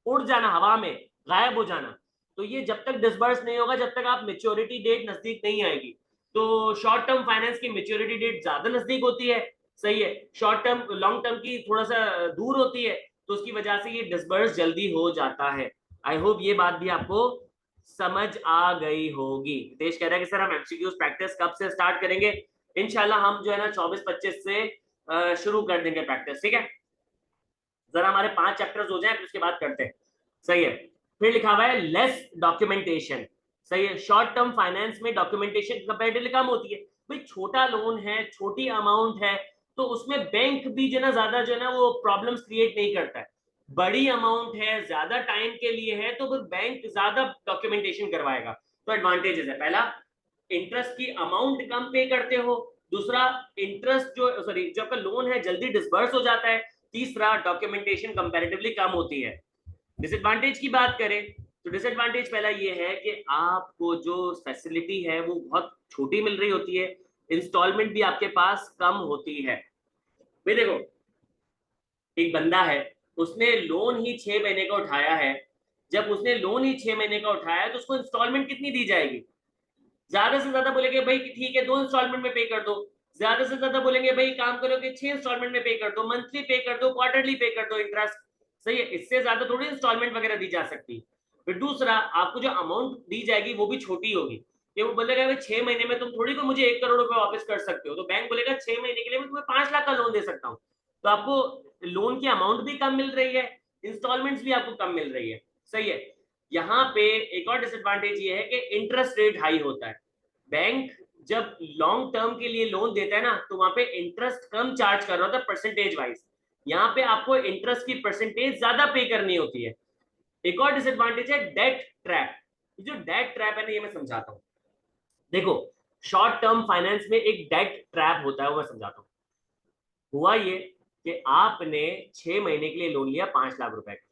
उड़ जाना हवा में, गायब हो जाना। तो ये जब तक डिसबर्स नहीं होगा, जब तक आप मेच्योरिटी डेट नजदीक नहीं आएगी। तो शॉर्ट टर्म फाइनेंस की मेच्योरिटी डेट ज्यादा नजदीक होती है, सही है, शॉर्ट टर्म लॉन्ग टर्म की थोड़ा सा दूर होती है, तो उसकी वजह से ये डिसबर्स जल्दी हो जाता है। आई होप ये बात भी आपको समझ आ गई होगी। देश कह रहा है कि सर हम एमसीक्यूज प्रैक्टिस कब से स्टार्ट करेंगे, इंशाल्लाह हम जो है ना 24-25 से शुरू कर देंगे प्रैक्टिस, ठीक है। जरा हमारे 5 चैप्टर्स हो जाए फिर उसके बाद करते हैं, सही है। फिर लिखा हुआ है लेस डॉक्यूमेंटेशन, सही है। शॉर्ट टर्म फाइनेंस में डॉक्यूमेंटेशन कंपैरेटिवली कम होती है। भाई छोटा लोन है, छोटी अमाउंट है, तो उसमें बैंक भी जो है ना ज्यादा जो है ना वो प्रॉब्लम्स क्रिएट नहीं करता है। बड़ी अमाउंट है, ज्यादा टाइम के लिए है, तो फिर बैंक ज्यादा डॉक्यूमेंटेशन करवाएगा। तो एडवांटेजेस है, पहला इंटरेस्ट की अमाउंट कम पे करते हो, दूसरा इंटरेस्ट जो सॉरी जो आपका लोन है जल्दी डिसबर्स हो जाता है, तीसरा डॉक्यूमेंटेशन कंपैरेटिवली कम होती है। डिसएडवांटेज की बात करें तो डिसएडवांटेज पहला ये है कि आपको जो फैसिलिटी है वो बहुत छोटी मिल रही होती है, इंस्टॉलमेंट भी आपके पास कम होती है। भाई देखो, एक बंदा है, उसने लोन ही 6 महीने का उठाया है, जब उसने लोन ही 6 महीने का उठाया है तो उसको इंस्टॉलमेंट कितनी दी जाएगी, ज्यादा से ज्यादा बोलेंगे भाई ठीक है 2 इंस्टॉलमेंट में पे कर दो, ज्यादा से ज्यादा बोलेंगे भाई काम करो कि 6 इंस्टॉलमेंट में पे कर दो, मंथली पे कर दो, क्वार्टरली पे कर दो इंटरेस्ट, सही है, इससे ज्यादा थोड़ी इंस्टॉलमेंट वगैरह दी जा सकती। फिर दूसरा, आपको जो अमाउंट दी जाएगी वो भी छोटी होगी, कि वो बोलेगा भाई 6 महीने में तुम थोड़ी को मुझे 1 करोड़ रुपए वापस कर सकते हो, तो बैंक बोलेगा 6 महीने के लिए मैं तुम्हें 5 लाख का लोन दे सकता हूँ। तो आपको लोन की अमाउंट भी कम मिल रही है, इंस्टॉलमेंट्स भी आपको कम मिल रही है, सही है। यहाँ पे एक और डिसएडवांटेज ये है कि इंटरेस्ट रेट हाई होता है। बैंक जब लॉन्ग टर्म के लिए लोन देता है ना, तो वहां पे इंटरेस्ट कम चार्ज कर रहा होता है परसेंटेज वाइज, यहाँ पे आपको इंटरेस्ट की परसेंटेज ज्यादा पे करनी होती है। एक और डिसएडवांटेज है डेट ट्रैप। जो डेट ट्रैप है ना, ये मैं समझाता हूँ। देखो, शॉर्ट टर्म फाइनेंस में एक डेट ट्रैप होता है, वो मैं समझाता हूँ। हुआ ये कि आपने 6 महीने के लिए लोन लिया 5 लाख रुपए का,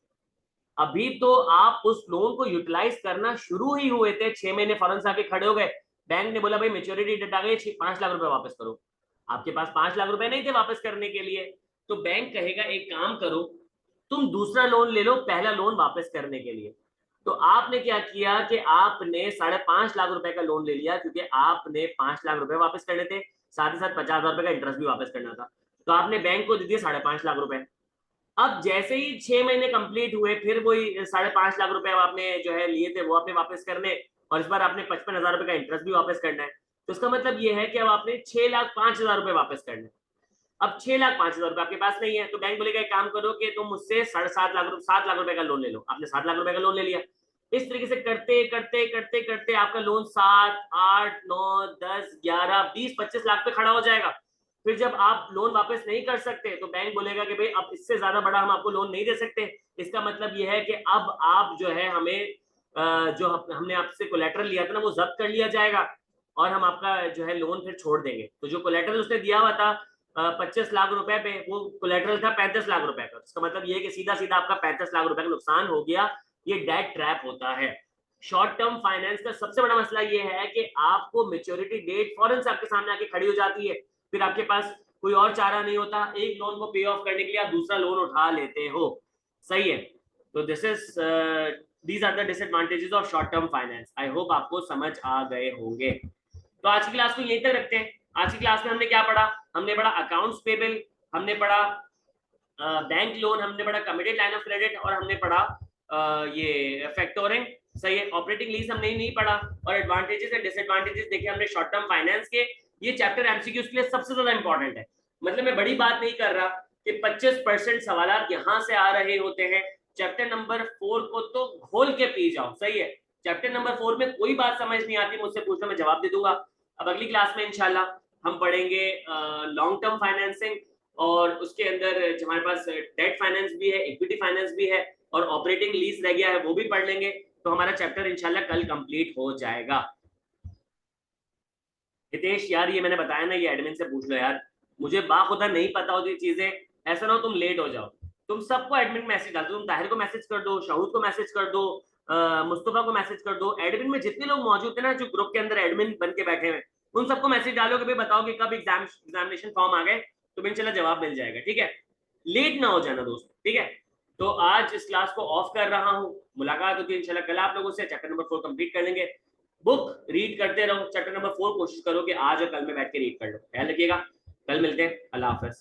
अभी तो आप उस लोन को यूटिलाइज करना शुरू ही हुए थे, 6 महीने फौरन से आके खड़े हो गए, बैंक ने बोला भाई मेच्योरिटी डेट आ गई, 5 लाख रुपए वापस करो। आपके पास 5 लाख रुपए नहीं थे वापस करने के लिए, तो बैंक कहेगा एक काम करो, तुम दूसरा लोन ले लो पहला लोन वापस करने के लिए। तो आपने क्या किया कि आपने 5.5 लाख रुपए का लोन ले लिया, क्योंकि आपने 5 लाख रुपए वापस करने थे, साथ ही साथ 50,000 रुपए का इंटरेस्ट भी वापस करना था। तो आपने बैंक को दे दिए 5.5 लाख रुपए। अब जैसे ही 6 महीने कंप्लीट हुए, फिर वही 5.5 लाख रुपए आपने जो है लिए थे वो आपने वापस करने, और इस बार आपने 55,000 रुपए का इंटरेस्ट भी वापस करना है। तो इसका मतलब ये है कि अब आपने 6,05,000 रुपए वापस करने। अब 6,05,000 रुपए आपके पास नहीं है, तो बैंक बोलेगा एक काम करो कि तुम मुझसे 7.5 लाख 7 लाख रुपए का लोन ले लो। आपने 7 लाख रुपए का लोन ले लिया, इस तरीके से करते करते करते करते आपका लोन 7, 8, 9, 10, 11, 20, 25 लाख पे खड़ा हो जाएगा। फिर जब आप लोन वापस नहीं कर सकते तो बैंक बोलेगा कि भाई अब इससे ज्यादा बड़ा हम आपको लोन नहीं दे सकते। इसका मतलब यह है कि अब आप जो है हमें जो हमने आपसे कोलेटरल लिया था ना वो जब्त कर लिया जाएगा और हम आपका जो है लोन फिर छोड़ देंगे। तो जो कोलेटरल उसने दिया हुआ था 25 लाख रुपए पे, वो कोलेटरल था 35 लाख रुपए का। इसका मतलब ये है कि सीधा सीधा आपका 35 लाख रुपए का नुकसान हो गया। ये डेट ट्रैप होता है। शॉर्ट टर्म फाइनेंस का सबसे बड़ा मसला ये है कि आपको मेच्योरिटी डेट फौरन से आपके सामने आके खड़ी हो जाती है, फिर आपके पास कोई और चारा नहीं होता, एक लोन को पे ऑफ करने के लिए आप दूसरा लोन उठा लेते हो। सही है। तो this is these are the disadvantages of short term finance. I hope आपको समझ आ गए होंगे। तो आज की क्लास को यहीं तक रखते हैं। आज की क्लास में हमने क्या पढ़ा? हमने पढ़ा अकाउंट्स पेबल, हमने पढ़ा बैंक लोन, हमने पढ़ा कमिटेड लाइन ऑफ क्रेडिट और हमने पढ़ा ये फैक्टोरिंग। सही है। ऑपरेटिंग लीज हमने नहीं पढ़ा और एडवांटेजेस एंड डिसएडवांटेजेस देखे हमने शॉर्ट टर्म फाइनेंस के। ये चैप्टर एमसीक्यूज के लिए सबसे ज्यादा इंपॉर्टेंट है। मतलब मैं बड़ी बात नहीं कर रहा कि 25% सवाल यहाँ से आ रहे होते हैं। चैप्टर नंबर 4 को तो घोल के पी जाओ। सही है। चैप्टर नंबर 4 में कोई बात समझ नहीं आती मुझसे पूछना, मैं जवाब दे दूंगा। अब अगली क्लास में इंशाल्लाह हम पढ़ेंगे लॉन्ग टर्म फाइनेंसिंग और उसके अंदर हमारे पास डेट फाइनेंस भी है, इक्विटी फाइनेंस भी है और ऑपरेटिंग लीज रह गया है, वो भी पढ़ लेंगे। तो हमारा चैप्टर इंशाल्लाह कल कंप्लीट हो जाएगा। हितेश यार ये मैंने बताया ना, ये एडमिन से पूछ लो यार, मुझे बाखुदा नहीं पता होती चीजें। ऐसा ना हो तुम लेट हो जाओ। तुम सबको एडमिन मैसेज डाल दो, तुम ताहिर को मैसेज कर दो, शाहूद को मैसेज कर दो, मुस्तफा को मैसेज कर दो। एडमिन में जितने लोग मौजूद थे ना, जो ग्रुप के अंदर एडमिन बन के बैठे हुए, उन सबको मैसेज डालो कि भाई बताओ कि कब एग्जामिनेशन फॉर्म आ गए, तो इंशाल्लाह जवाब मिल जाएगा। ठीक है। लेट ना हो जाना दोस्त। ठीक है। तो आज इस क्लास को ऑफ कर रहा हूँ। मुलाकात होती है इंशाल्लाह कल आप लोगों से। चैप्टर नंबर 4 कंप्लीट कर लेंगे। बुक रीड करते रहो। चैप्टर नंबर 4 कोशिश करो कि आज और कल में बैठ के रीड कर लो। ख्याल रखिएगा। कल मिलते हैं। अल्लाह हाफिज।